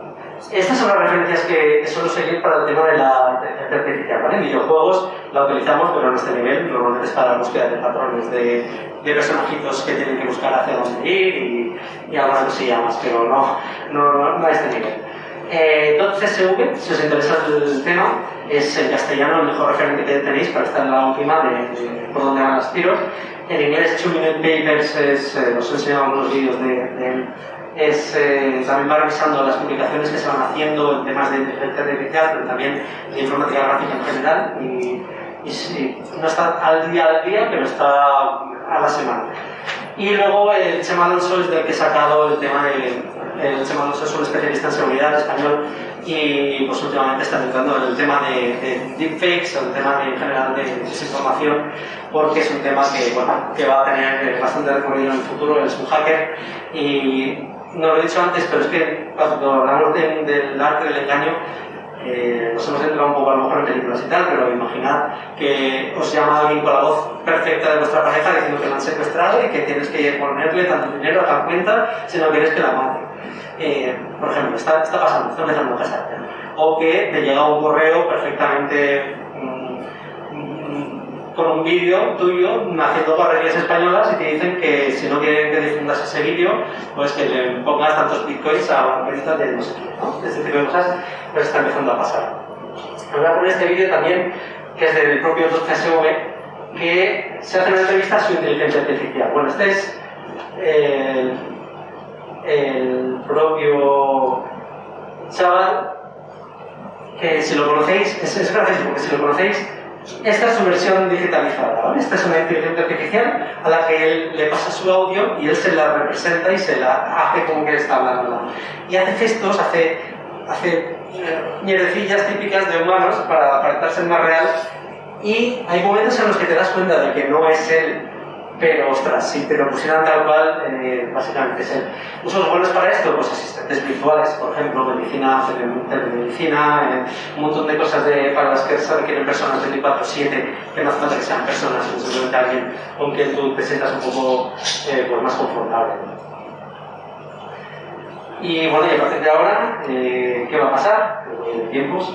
Estas son las referencias que suelo seguir para el tema de la inteligencia artificial, ¿vale? En videojuegos la utilizamos, pero no a este nivel, normalmente es para la búsqueda de patrones de personajitos que tienen que buscar hacia dónde ir y alguna cosilla más, pero no a este nivel. .csv, si os interesa el tema, es en castellano el mejor referente que tenéis para estar en la última de por dónde van los tiros. En inglés, 2 Minute Papers, os he enseñado algunos vídeos de él. También va revisando las publicaciones que se van haciendo en temas de inteligencia artificial, pero también de informática gráfica en general. Y no está al día, pero está a la semana. Y luego el Chema Alonso es del que he sacado el tema el Chema Alonso es un especialista en seguridad español y pues últimamente está entrando en el tema de deepfakes, el tema en general de desinformación, porque es un tema que va a tener bastante recorrido en el futuro. Él es un hacker y no lo he dicho antes, pero es que cuando hablamos del arte del engaño, nos hemos entrado un poco a lo mejor en películas y tal, pero imaginad que os llama alguien con la voz perfecta de vuestra pareja diciendo que la han secuestrado y que tienes que ponerle tanto dinero a tal cuenta si no quieres que la mate. Por ejemplo, está pasando, está empezando a pasar. O que te llega un correo perfectamente con un vídeo tuyo haciendo parodias españolas y te dicen que si no quieren que difundas ese vídeo, pues que le pongas tantos bitcoins a una cuenta de no sé qué, ¿no? Este tipo de cosas pues está empezando a pasar. Os voy a poner este vídeo también, que es del propio .csv, que se hace una entrevista a su inteligencia artificial. Bueno, este es el propio chaval, que si lo conocéis, es gracioso porque si lo conocéis, esta es su versión digitalizada, ¿vale? Esta es una inteligencia artificial a la que él le pasa su audio y él se la representa y se la hace como que está hablando. Y hace gestos, hace mierdecillas típicas de humanos para parecerse más real, y hay momentos en los que te das cuenta de que no es él, pero ostras, si te lo pusieran tal cual, básicamente es él. Usos buenos para esto, pues asistentes virtuales, por ejemplo, medicina, telemedicina, un montón de cosas para las que se requieren personas 24/7, que no hace falta que sean personas, sino simplemente alguien con quien tú te sientas un poco pues más confortable. Y bueno, y a partir de ahora, ¿qué va a pasar? Tiempos.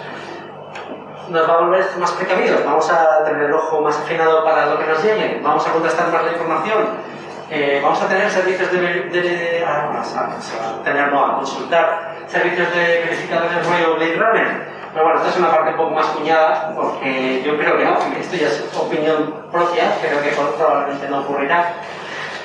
Nos va a volver más precavidos, vamos a tener el ojo más afinado para lo que nos llegue, vamos a contrastar más la información, Vamos a tener servicios a consultar servicios de verificadores de ruido Blade Runner. Pero bueno, esta es una parte un poco más cuñada, porque yo creo que no, esto ya es opinión propia, creo que probablemente no ocurrirá.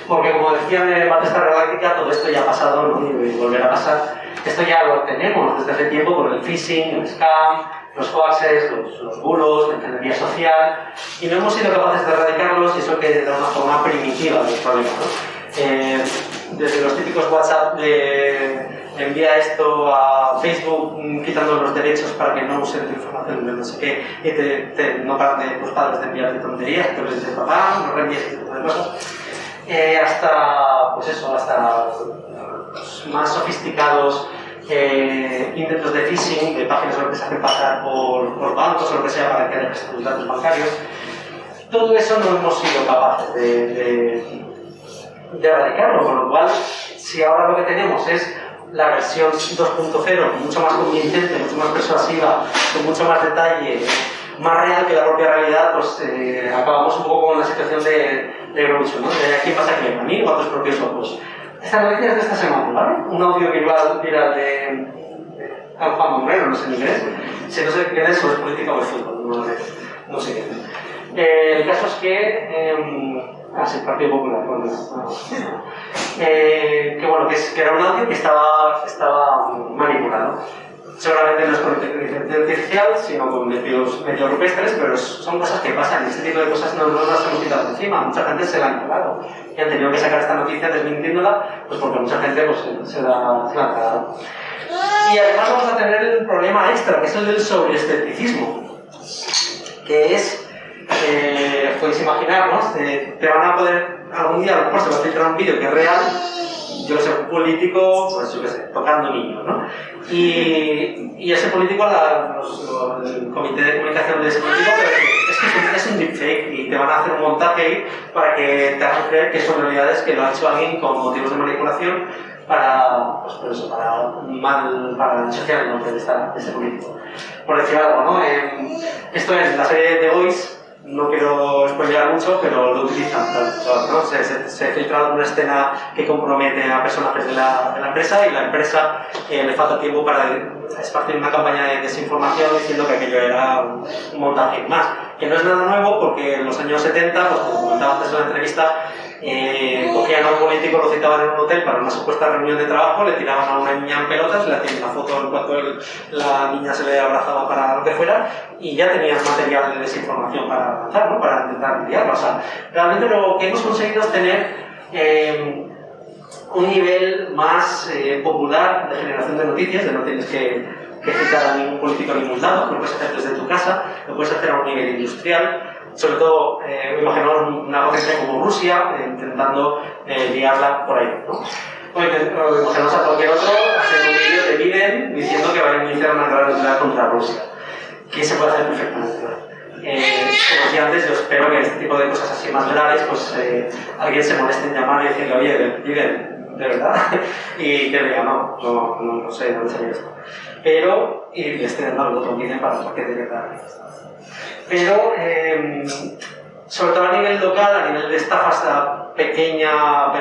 Porque como decía en el Battlestar Galactica, todo esto ya ha pasado, ¿no? Y volverá a pasar. Esto ya lo tenemos desde hace tiempo con el phishing, el scam, los hoaxes, los bulos, la ingeniería social, y no hemos sido capaces de erradicarlos, y eso que de una forma primitiva del problema, ¿no? Desde los típicos WhatsApp de envía esto a Facebook quitando los derechos para que no usen tu información de no sé qué, y no paran de tus padres de enviarte tonterías, que les dices papá, no reenvíes este tipo de cosas. Hasta, pues eso, hasta los más sofisticados intentos de phishing, de páginas web que se hacen pasar por bancos o lo que sea para que dejes tus datos bancarios. Todo eso no hemos sido capaces de erradicarlo, con lo cual, si ahora lo que tenemos es la versión 2.0, mucho más convincente, mucho más persuasiva, con mucho más detalle, más real que la propia realidad, pues acabamos un poco con la situación de Groucho, ¿no? De quién pasa quién, a mí o a tus propios ojos. Esta noticia es de esta semana, ¿vale? Un audio viral de Juan Bombrero, no sé ni qué es. Si no sé qué es, o es política o es fútbol, no sé qué es. El caso es que... sí, Partido Popular, bueno, que bueno, que era un audio que estaba manipulado. Seguramente no es con inteligencia artificial, sino con medios rupestres, pero son cosas que pasan y este tipo de cosas no las hemos quitado encima. Mucha gente se la ha cagado y han tenido que sacar esta noticia desmintiéndola, pues porque mucha gente pues, se la ha cagado. Y además vamos a tener el problema extra, que es el del sobreescepticismo, que es, podéis imaginar, ¿no? Te van a poder, algún día a lo mejor se va a filtrar un vídeo que es real, yo sé, un político, pues yo qué sé, tocando niños, ¿no? Y ese político, el comité de comunicación de ese político, es un deepfake y te van a hacer un montaje ahí para que te hagan creer que son realidades que lo ha hecho alguien con motivos de manipulación para, pues por eso, para ensuciar el nombre de ese político. Por decir algo, ¿no? Esto es la serie The Voice. No quiero spoilear mucho, pero lo utilizan, ¿no? Se ha filtrado una escena que compromete a personajes de la empresa y la empresa le falta tiempo para esparcir una campaña de desinformación diciendo que aquello era un montaje más. Que no es nada nuevo porque en los años 70, pues, como comentaba antes en la entrevista, cogían a un político, lo citaban en un hotel para una supuesta reunión de trabajo, le tiraban a una niña en pelotas, le hacían una foto en cuanto la niña se le abrazaba para lo que fuera y ya tenían material de desinformación para avanzar, ¿no? Para intentar lidiarlo. O sea, realmente lo que hemos conseguido es tener un nivel más popular de generación de noticias, de no tienes que citar a ningún político en ningún lado, lo puedes hacer desde tu casa, lo puedes hacer a un nivel industrial. Sobre todo, imaginamos una potencia como Rusia intentando liarla por ahí, ¿no? O imaginamos a cualquier otro haciendo un vídeo de Biden diciendo que va a iniciar una guerra nuclear contra Rusia, que se puede hacer perfectamente. Como decía antes, yo espero que este tipo de cosas así más graves, pues alguien se moleste en llamar y decirle, oye, Biden, ¿de verdad? Y que le diga, no sé dónde salió esto. Pero, y le esté dando al botón Biden para que de verdad. Pero, sobre todo a nivel local, a nivel de estafas a pequeño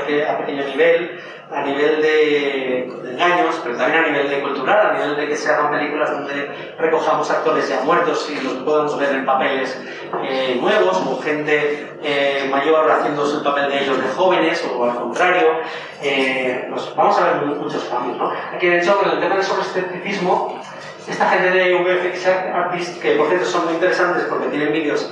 nivel, a nivel de engaños, pero también a nivel de cultural, a nivel de que se hagan películas donde recojamos actores ya muertos y los podamos ver en papeles nuevos, o gente mayor haciendo el papel de ellos de jóvenes, o al contrario. Pues vamos a ver muchos cambios, ¿no? Aquí, de hecho, con el tema del sobreescepticismo, esta gente de VFX Artists, que por cierto son muy interesantes porque tienen vídeos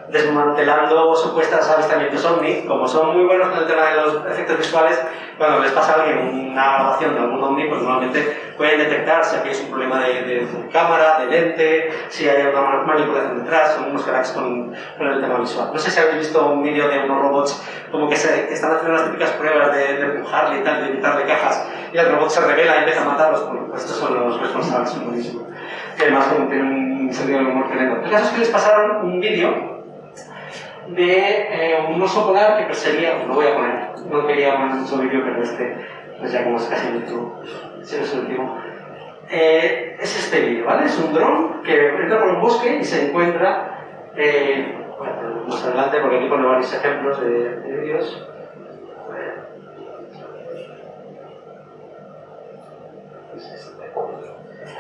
desmantelando supuestas avistamientos ovni, como son muy buenos con el tema de los efectos visuales, cuando les pasa a alguien una grabación de algún ovni, pues normalmente pueden detectar si aquí es un problema de cámara, de lente, si hay una manipulación detrás, son unos cracks con el tema visual. No sé si habéis visto un vídeo de unos robots como que están haciendo las típicas pruebas de empujarle y tal, de quitarle cajas, y el robot se revela y empieza a matarlos. Pues estos son los responsables, son buenísimos. Y además tienen un sentido del humor tremendo. El caso es que les pasaron un vídeo de un oso polar que perseguía, lo voy a poner, no quería poner mucho vídeo, pero pues ya como es casi en YouTube, si no es el último. Es este vídeo, ¿vale? Es un dron que entra por un bosque y se encuentra Bueno, más adelante, porque aquí pone varios ejemplos de vídeos.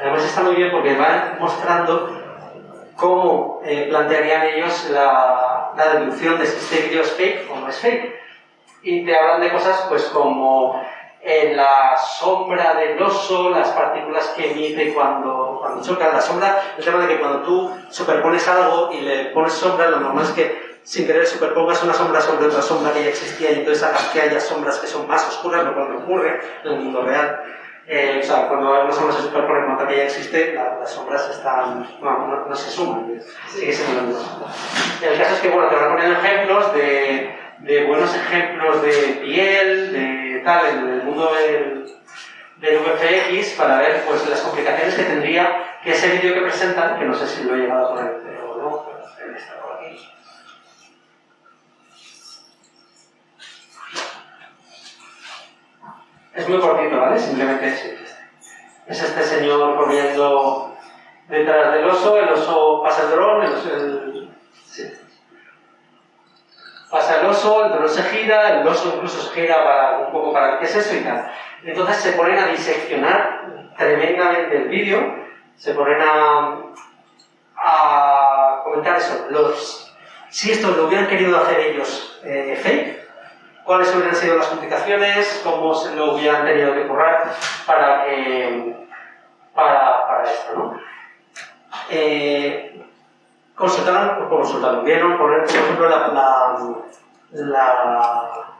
Además está muy bien porque van mostrando cómo plantearían ellos la deducción de si este vídeo es fake o no es fake. Y te hablan de cosas pues como la sombra del oso, las partículas que emite cuando chocan. La sombra, el tema de que cuando tú superpones algo y le pones sombra, lo normal es que sin querer superpongas una sombra sobre otra sombra que ya existía y entonces hagas que haya sombras que son más oscuras, lo cual ocurre en el mundo real. O sea, cuando una sombra se superpone con otra que ya existe, las sombras están, no se suman, sigue siendo lo mismo. El caso es que, bueno, te voy a poner ejemplos de buenos ejemplos de piel, de tal, en el mundo del VFX, para ver pues las complicaciones que tendría que ese vídeo que presentan, que no sé si lo he llegado a poner o no, pero él está por aquí. Es muy cortito, ¿vale? Simplemente es este señor corriendo detrás del oso, el oso pasa el dron, pasa el oso, el dron se gira, el oso incluso se gira un poco para ver qué es eso y tal. Entonces se ponen a diseccionar tremendamente el vídeo, se ponen a comentar eso, si esto lo hubieran querido hacer ellos fake, cuáles hubieran sido las complicaciones, cómo se lo hubieran tenido que currar para esto, ¿no? Consultaron, vieron poner, por ejemplo,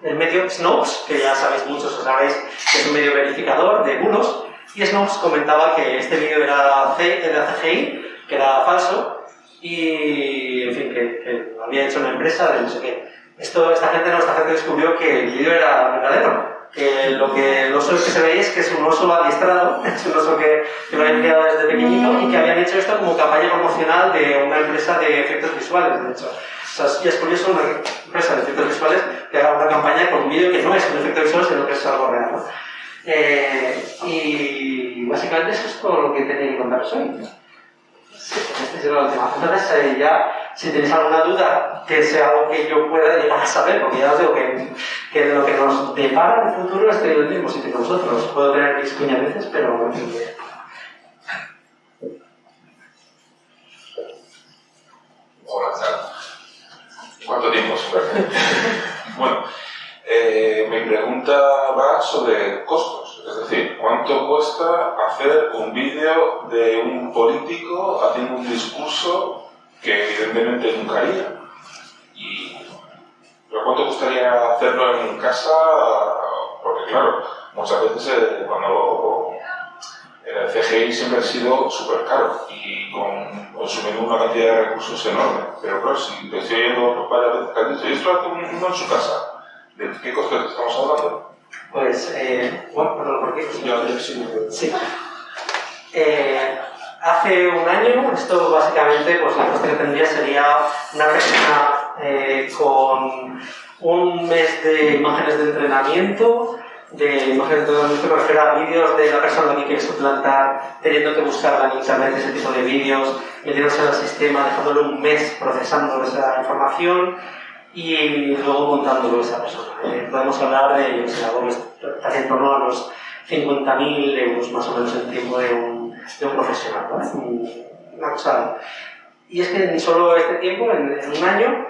el medio Snopes, que ya sabéis muchos, sabéis que es un medio verificador de bulos, y Snopes comentaba que este vídeo era CGI, que era falso, y en fin, que lo había hecho una empresa de no sé qué. Esta gente descubrió que el vídeo era verdadero, que el oso que se veía es que es un oso adiestrado, es un oso que lo habían criado desde pequeñito y que habían hecho esto como campaña promocional de una empresa de efectos visuales, de hecho. O sea, y es curioso una empresa de efectos visuales que haga una campaña con un vídeo que no es un efecto visual, sino que es algo real, ¿no? Y básicamente eso es todo lo que tenía que contaros hoy. Sí, este es el último. Entonces, ya, si tenéis alguna duda, que sea algo que yo pueda llegar a saber, porque ya os digo que de lo que nos depara el futuro estoy en el mismo sitio que vosotros. Puedo tener mis cuñadeces, pero no tengo idea. Hola, Sara. ¿Cuánto tiempo sin verte? Bueno, mi pregunta va sobre costos. Es decir, ¿cuánto cuesta hacer un vídeo de un político haciendo un discurso que evidentemente nunca haría? ¿Pero cuánto costaría hacerlo en casa? Porque claro, muchas veces cuando el CGI siempre ha sido súper caro y consumiendo una cantidad de recursos enorme. Pero claro, si te estoy oyendo varias veces que has dicho, ¿y esto hace uno en su casa? ¿De qué costos estamos hablando? Pues, bueno, perdón, ¿por qué? Sí. Hace un año, esto básicamente, pues la coste que tendría sería una persona con un mes de imágenes de entrenamiento, me refiero a vídeos de la persona que quiere suplantar, teniendo que buscarla en internet, ese tipo de vídeos, metiéndose en el sistema, dejándole un mes procesando esa información y luego montándolo esa persona. Podemos hablar de, yo sé, algo que está en torno a los 50.000 euros más o menos el tiempo de un profesional, ¿vale? Una cosa. Y es que ni solo este tiempo, en un año,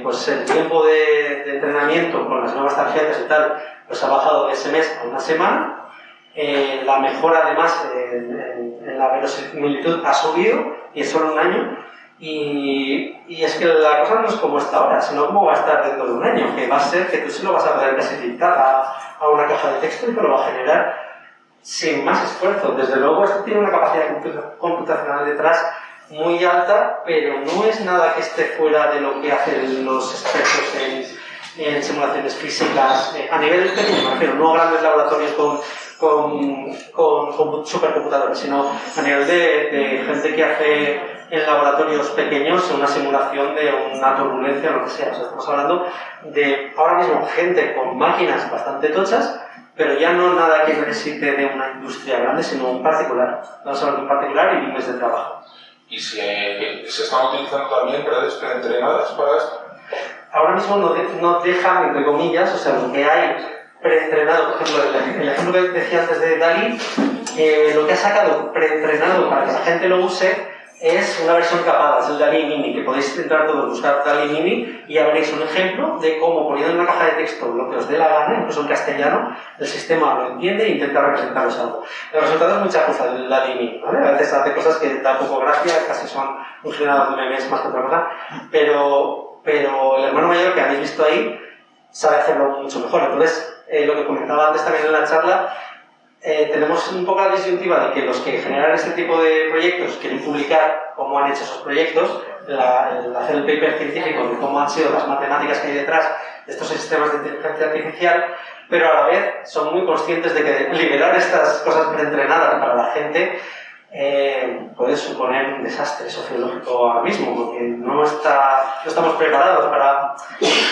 pues el tiempo de entrenamiento con las nuevas tarjetas y tal, pues ha bajado de ese mes a una semana. La mejora además en la verosimilitud ha subido y es solo un año. Y es que la cosa no es como está ahora, sino como va a estar dentro de un año, que va a ser que tú sí lo vas a poder clasificar a una caja de texto y te lo va a generar sin más esfuerzo. Desde luego esto tiene una capacidad computacional detrás muy alta, pero no es nada que esté fuera de lo que hacen los expertos en simulaciones físicas a nivel pequeño, me refiero, no grandes laboratorios con supercomputadores, sino a nivel de gente que hace en laboratorios pequeños una simulación de una turbulencia o lo que sea. O sea, estamos hablando de ahora mismo gente con máquinas bastante tochas, pero ya no nada que necesite de una industria grande, sino un particular. Estamos hablando de un particular y un mes de trabajo. y se están utilizando también redes preentrenadas para esto. Ahora mismo no dejan, entre comillas, o sea, lo que hay preentrenado, por ejemplo, el ejemplo que decía antes de DALL-E, lo que ha sacado preentrenado para que la gente lo use es una versión capada, es el DALL-E Mini, que podéis entrar todos, buscar DALL-E Mini y ya veréis un ejemplo de cómo poniendo en una caja de texto lo que os dé la gana, incluso en castellano, el sistema lo entiende e intenta representaros algo. El resultado es mucha cosa del DALL-E Mini, ¿vale? A veces hace cosas que da poco gracia, casi son un generador de memes más que otra cosa, pero el hermano mayor que habéis visto ahí sabe hacerlo mucho mejor. Entonces, lo que comentaba antes también en la charla, tenemos un poco la disyuntiva de que los que generan este tipo de proyectos quieren publicar cómo han hecho esos proyectos, el hacer el paper científico de cómo han sido las matemáticas que hay detrás de estos sistemas de inteligencia artificial, pero a la vez son muy conscientes de que liberar estas cosas preentrenadas para la gente puede suponer un desastre sociológico ahora mismo, porque no estamos preparados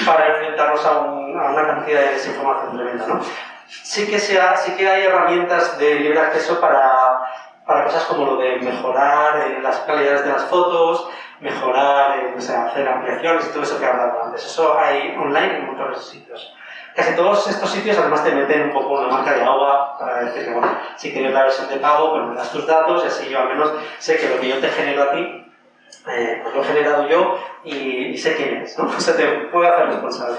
para enfrentarnos a una cantidad de desinformación tremenda, ¿no? Sí que hay herramientas de libre acceso para cosas como lo de mejorar las calidades de las fotos, mejorar, hacer ampliaciones y todo eso que hablaba antes. Eso hay online en muchos sitios. Casi todos estos sitios además te meten un poco una marca de agua para decir que, bueno, si quieres la versión de pago, pues me das tus datos y así yo al menos sé que lo que yo te genero a ti, pues lo he generado yo y sé quién eres, ¿no? O sea, te puedo hacer responsable.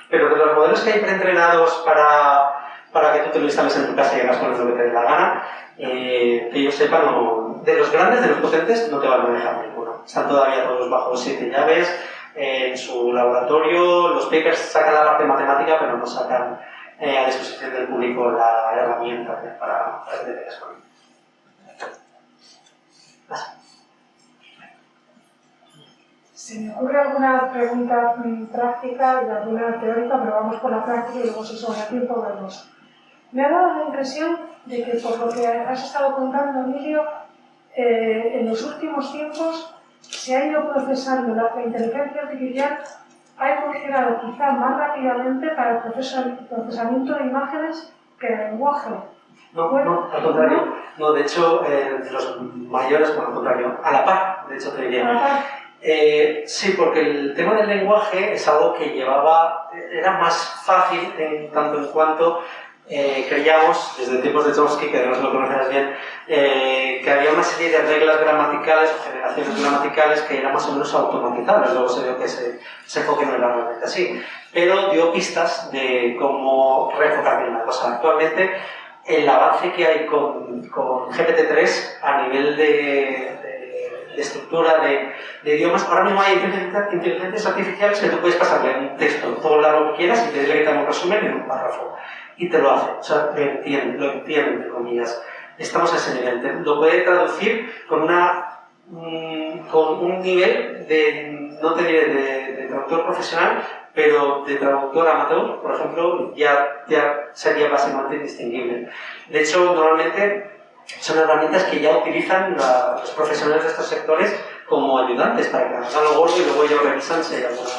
Pero de los modelos que hay preentrenados para que tú te lo instales en tu casa y hagas con lo que te dé la gana, que yo sepa, no, de los grandes, de los potentes, no te van a dejar ninguno. Están todavía todos bajo 7 llaves, en su laboratorio, los papers sacan la parte matemática, pero no sacan a disposición del público la herramienta para aprender eso. Se me ocurre alguna pregunta práctica y alguna teórica, pero vamos por la práctica y luego si sobra tiempo vemos. Me ha dado la impresión de que por lo que has estado contando, Emilio, en los últimos tiempos se ha ido procesando la inteligencia artificial, ha evolucionado quizá más rápidamente para el procesamiento de imágenes que el lenguaje. No, al contrario. No, de hecho, de los mayores, por el contrario, a la par, de hecho te diría. A la par. Sí, porque el tema del lenguaje es algo que era más fácil en tanto en cuanto creíamos, desde tiempos de Chomsky, que además lo conocerás bien, que había una serie de reglas gramaticales o generaciones gramaticales que eran más o menos automatizables. Luego se vio que ese enfoque no era realmente así. Pero dio pistas de cómo reenfocar bien la cosa. Actualmente, el avance que hay con GPT-3 a nivel de estructura de idiomas, ahora mismo hay inteligencias artificiales que tú puedes pasarle un texto todo lo largo que quieras y pedirle que te haga un resumen en un párrafo. Y te lo hace, o sea, lo entiende, entre comillas. Estamos a ese nivel. Lo puede traducir con un nivel de, no te diré de traductor profesional, pero de traductor amateur, por ejemplo, ya sería básicamente indistinguible. De hecho, normalmente son herramientas que ya utilizan los profesionales de estos sectores como ayudantes para que hagan lo gordo y luego ellos revisan si hay alguna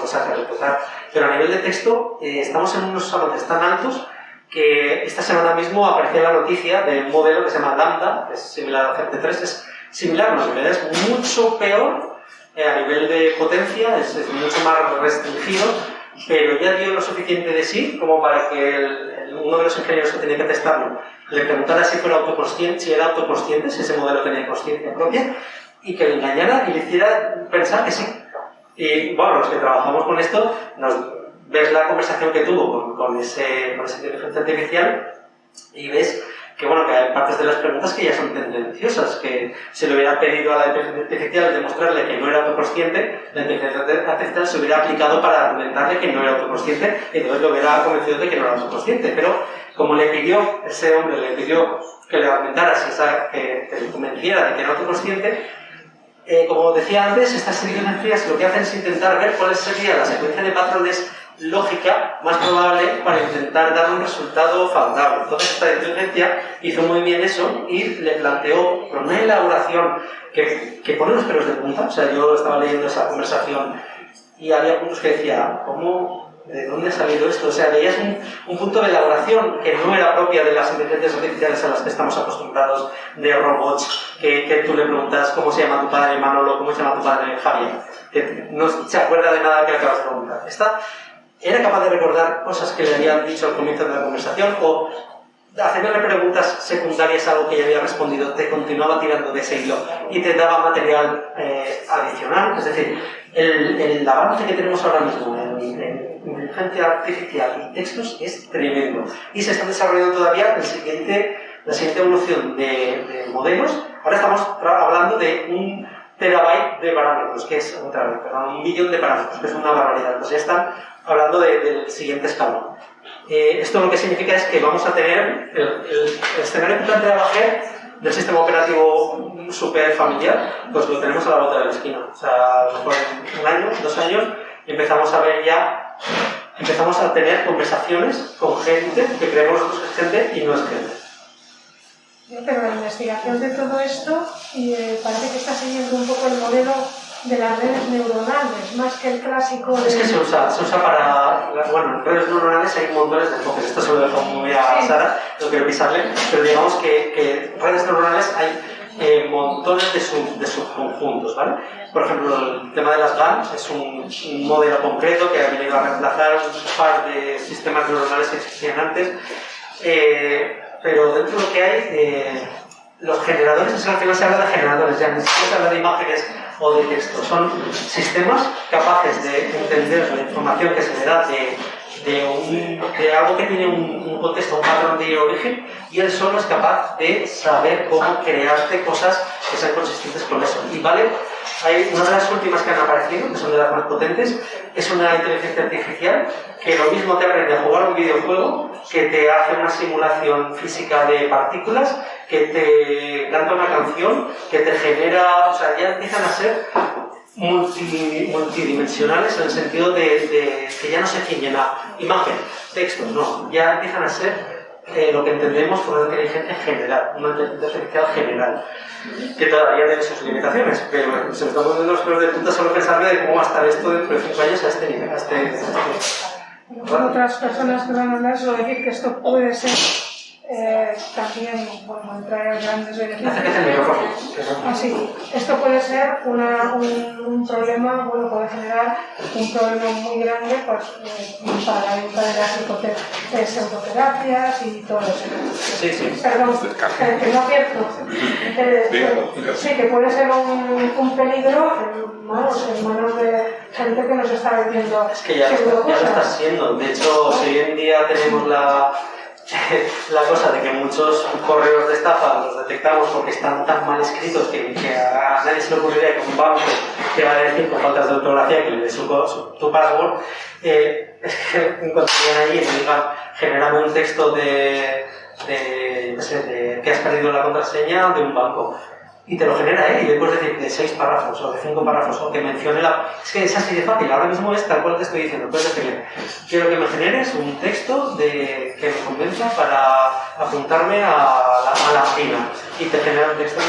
cosa que reportar. Pero a nivel de texto, estamos en unos avances tan altos que esta semana mismo apareció la noticia de un modelo que se llama Lambda, que es similar a GPT-3, es similar, no, en realidad es mucho peor a nivel de potencia, es mucho más restringido, pero ya dio lo suficiente de sí como para que uno de los ingenieros que tenía que testarlo le preguntara si era autoconsciente, si ese modelo tenía consciencia propia, y que le engañara y le hiciera pensar que sí. Y bueno, los que trabajamos con esto, ves la conversación que tuvo con esa inteligencia artificial y ves que, bueno, que hay partes de las preguntas que ya son tendenciosas, que si le hubiera pedido a la inteligencia artificial demostrarle que no era autoconsciente, la inteligencia artificial se hubiera aplicado para argumentarle que no era autoconsciente y entonces lo hubiera convencido de que no era autoconsciente. Pero como ese hombre le pidió que le argumentara, que le convenciera de que era autoconsciente, como decía antes, estas inteligencias lo que hacen es intentar ver cuál sería la secuencia de patrones lógica más probable para intentar dar un resultado favorable. Entonces esta inteligencia hizo muy bien eso y le planteó con una elaboración que pone los pelos de punta. O sea, yo estaba leyendo esa conversación y había puntos que decía, ¿cómo ¿de dónde ha salido esto? O sea, veías un punto de elaboración que no era propia de las inteligencias artificiales a las que estamos acostumbrados, de robots, que tú le preguntas cómo se llama tu padre Manolo, cómo se llama tu padre Javier, que no se acuerda de nada que le acabas de preguntar. Esta era capaz de recordar cosas que le habían dicho al comienzo de la conversación, o haciéndole preguntas secundarias a algo que ya había respondido, te continuaba tirando de ese hilo y te daba material adicional. Es decir, el avance que tenemos ahora mismo en inteligencia artificial y textos es tremendo. Y se está desarrollando todavía la siguiente evolución de modelos. Ahora estamos hablando de 1 terabyte de parámetros, que es 1 millón de parámetros, que es una barbaridad. Pues ya están hablando del siguiente escalón. Esto lo que significa es que vamos a tener el escenario que planteaba Ger del sistema operativo súper familiar, pues lo tenemos a la vuelta de la esquina. O sea, a lo mejor en 1 año, 2 años, empezamos a tener conversaciones con gente que creemos que es gente y no es gente. Pero la investigación de todo esto parece que está siguiendo un poco el modelo de las redes neuronales, más que el clásico de... Es que se usa para... Bueno, en redes neuronales hay montones de enfoques. Esto se lo dejo muy a Sara, no quiero pisarle, pero digamos que redes neuronales hay montones de subconjuntos, ¿vale? Por ejemplo, el tema de las GANs es un modelo concreto que ha venido a reemplazar un par de sistemas neuronales que existían antes, pero dentro de lo que hay, los generadores, es que al final se habla de generadores, ya ni siquiera se habla de imágenes o de texto, son sistemas capaces de entender la información que se le da de algo que tiene un contexto, un patrón de origen, y él solo es capaz de saber cómo crearte cosas que sean consistentes con eso. Y vale, hay una de las últimas que han aparecido, que son de las más potentes, es una inteligencia artificial que lo mismo te aprende a jugar un videojuego, que te hace una simulación física de partículas, que te canta una canción, que te genera, o sea, ya empiezan a ser multidimensionales en el sentido de que ya no se ciñen a imagen, texto, no, ya empiezan a ser lo que entendemos por una inteligencia general, una inteligencia artificial general, que todavía tiene sus limitaciones, pero se me está poniendo los pelos de punta solo pensar de cómo va a estar esto dentro de 5 años a este nivel, Otras personas que van a hablar suelen decir que esto puede ser también, bueno, traer grandes beneficios. Así, esto puede ser un problema, bueno, puede generar un problema muy grande pues, para la venta de las pseudoterapias y todo eso. Sí. Perdón, que no cierto. Sí, que puede ser un peligro en manos de gente que nos está vendiendo. Es que ya lo está siendo. De hecho, si hoy en día tenemos la cosa de que muchos correos de estafa los detectamos porque están tan mal escritos que a nadie se le ocurriría que un banco te va a decir con faltas de ortografía que le dé tu password, es que encontrarían ahí y me digan, genérame un texto de que has perdido la contraseña de un banco. Y te lo genera él, y le puedes decir de 6 párrafos o de 5 párrafos, o que mencione la... Es que es así de fácil, ahora mismo es tal cual te estoy diciendo. Puedes decirle, quiero que me generes un texto que me convenza para apuntarme a la fina. Y te genera un texto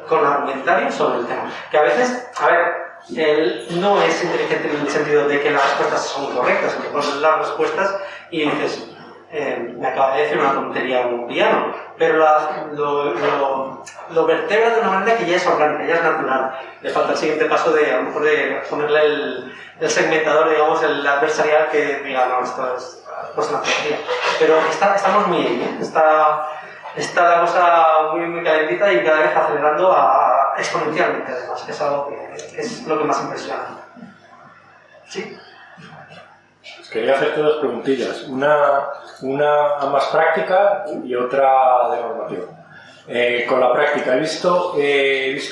con argumentario sobre el tema. Que a veces, a ver, él no es inteligente en el sentido de que las respuestas son correctas, que pones las respuestas y dices... me acaba de decir una tontería un piano, pero lo vertebra de una manera que ya es orgánica, ya es natural. Le falta el siguiente paso de, a lo mejor, de ponerle el segmentador, digamos, el adversarial que diga, no, esto es pues una tontería. Pero estamos muy bien, está la cosa muy calentita y cada vez acelerando exponencialmente, además, que es algo que es lo que más impresiona. ¿Sí? Quería hacerte 2 preguntillas, una más práctica y otra de normativa. Con la práctica, he visto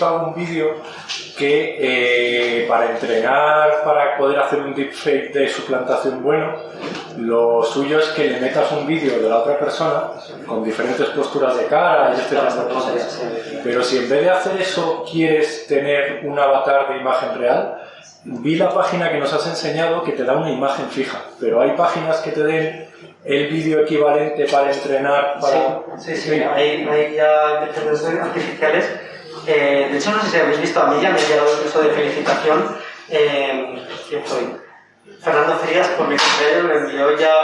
algún vídeo que para poder hacer un deepfake de suplantación bueno, lo suyo es que le metas un vídeo de la otra persona con diferentes posturas de cara y este tipo de cosas. Pero si en vez de hacer eso quieres tener un avatar de imagen real, vi la página que nos has enseñado que te da una imagen fija, pero hay páginas que te den el vídeo equivalente para entrenar. Sí, hay ya inteligencias artificiales. De hecho, no sé si habéis visto, a mí ya me ha llegado el curso de felicitación. ¿Quién soy? Fernando Frías, por mi cumpleaños, me envió ya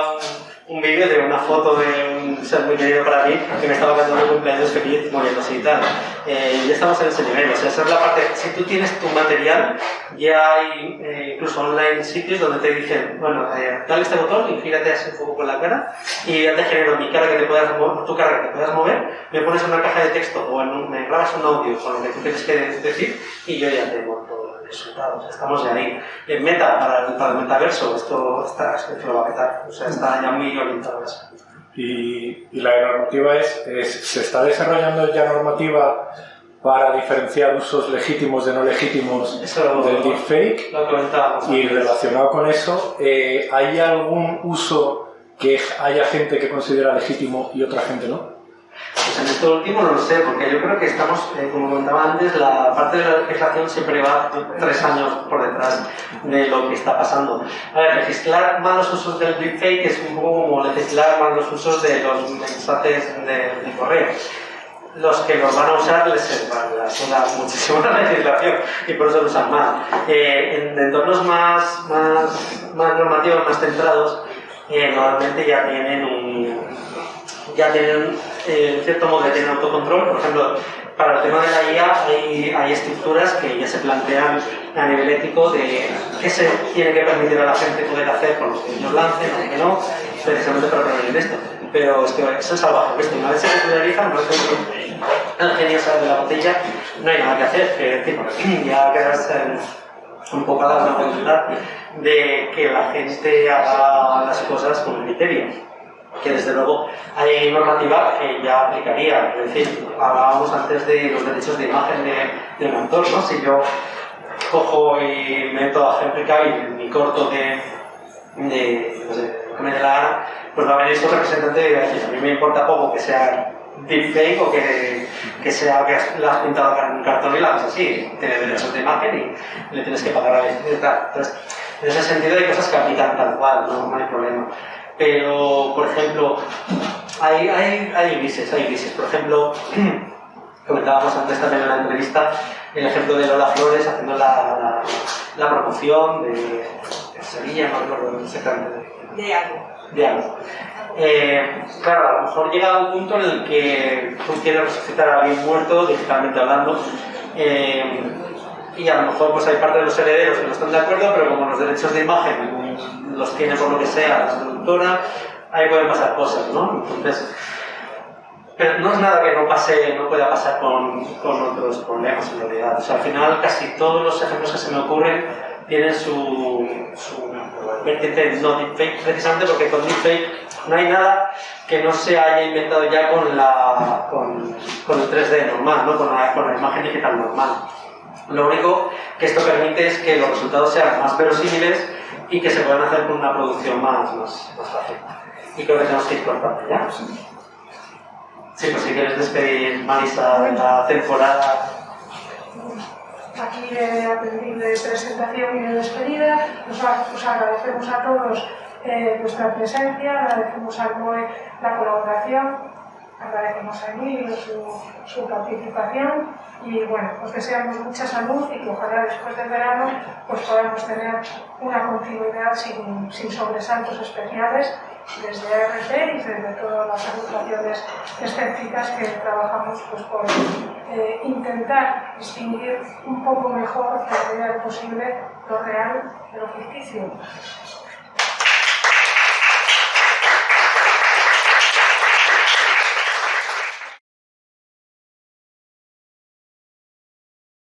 un vídeo de una foto de un ser muy querido para mí que me estaba cantando el cumpleaños feliz, muriéndose y tal. Ya estamos en ese nivel, o sea, esa es la parte. Si tú tienes tu material, ya hay incluso online sitios donde te dicen, bueno, dale este botón y gírate así un poco con la cara y ya te genero mi cara que te puedas mover, tu cara que te puedas mover, me pones en una caja de texto o me grabas un audio con lo que tú tienes que decir y yo ya te monto resultados. Estamos ya ahí. En Meta, para el metaverso, esto lo va a petar. O sea, está ya muy orientado a eso. Y la normativa se está desarrollando ya normativa para diferenciar usos legítimos de no legítimos del deepfake. Lo comentábamos. Y relacionado con eso, ¿hay algún uso que haya gente que considera legítimo y otra gente no? Pues en esto último no lo sé, porque yo creo que estamos, como comentaba antes, la parte de la legislación siempre va 3 años por detrás de lo que está pasando. A ver, legislar malos usos del deepfake es un poco como legislar malos usos de los mensajes de correo. Los que los van a usar les suena muchísimo la legislación y por eso lo usan mal. En entornos más normativos, más centrados, normalmente ya tienen en cierto modo ya tienen autocontrol. Por ejemplo, para el tema de la IA hay estructuras que ya se plantean a nivel ético de qué se tiene que permitir a la gente poder hacer con los que ellos lancen o que no, precisamente para prevenir esto. Pero es que eso es salvaje, ¿ves? Una vez se popularizan, por ejemplo, el genio sale de la botella, no hay nada que hacer, que ya quedas un poco a la voluntad de que la gente haga las cosas con criterio. Que desde luego hay normativa que ya aplicaría. Es decir, hablábamos antes de los derechos de imagen del autor, ¿no? Si yo cojo y meto a Henry Cavill mi corto de no sé, lo que me dé la gana, pues va a venir su representante y va a decir, a mí me importa poco que sea deepfake o que sea que la has pintado en un cartón y la haces así, tiene derechos de imagen y le tienes que pagar a la tal. Entonces, en ese sentido hay cosas que aplican tal cual, no hay problema. Pero, por ejemplo, hay grises. Por ejemplo, comentábamos antes también en la entrevista el ejemplo de Lola Flores haciendo la promoción de Sevilla, no recuerdo exactamente. De algo. Claro, a lo mejor llega un punto en el que tú quieres resucitar a alguien muerto, digitalmente hablando, y a lo mejor pues hay parte de los herederos que no están de acuerdo, pero como los derechos de imagen los tiene por lo que sea la productora, ahí pueden pasar cosas, ¿no? Entonces, pero no es nada que no pueda pasar con otros problemas en realidad. O sea, al final casi todos los ejemplos que se me ocurren tienen su vertiente no deepfake, precisamente porque con deepfake no hay nada que no se haya inventado ya con el 3D normal, ¿no? con la imagen digital normal. Lo único que esto permite es que los resultados sean más verosímiles y que se puedan hacer con una producción más fácil. Y creo que tenemos que ir cortando ya. Sí, pues si quieres despedir, Marisa, la temporada. Aquí de presentación y de despedida. Os agradecemos a todos vuestra presencia, agradecemos a COE la colaboración, agradecemos a Emilio su participación y bueno, os deseamos mucha salud y que ojalá después del verano pues podamos tener una continuidad sin sobresaltos especiales desde RT y desde todas las agrupaciones escépticas que trabajamos pues, por intentar distinguir un poco mejor, en la medida de lo posible, lo real de lo ficticio.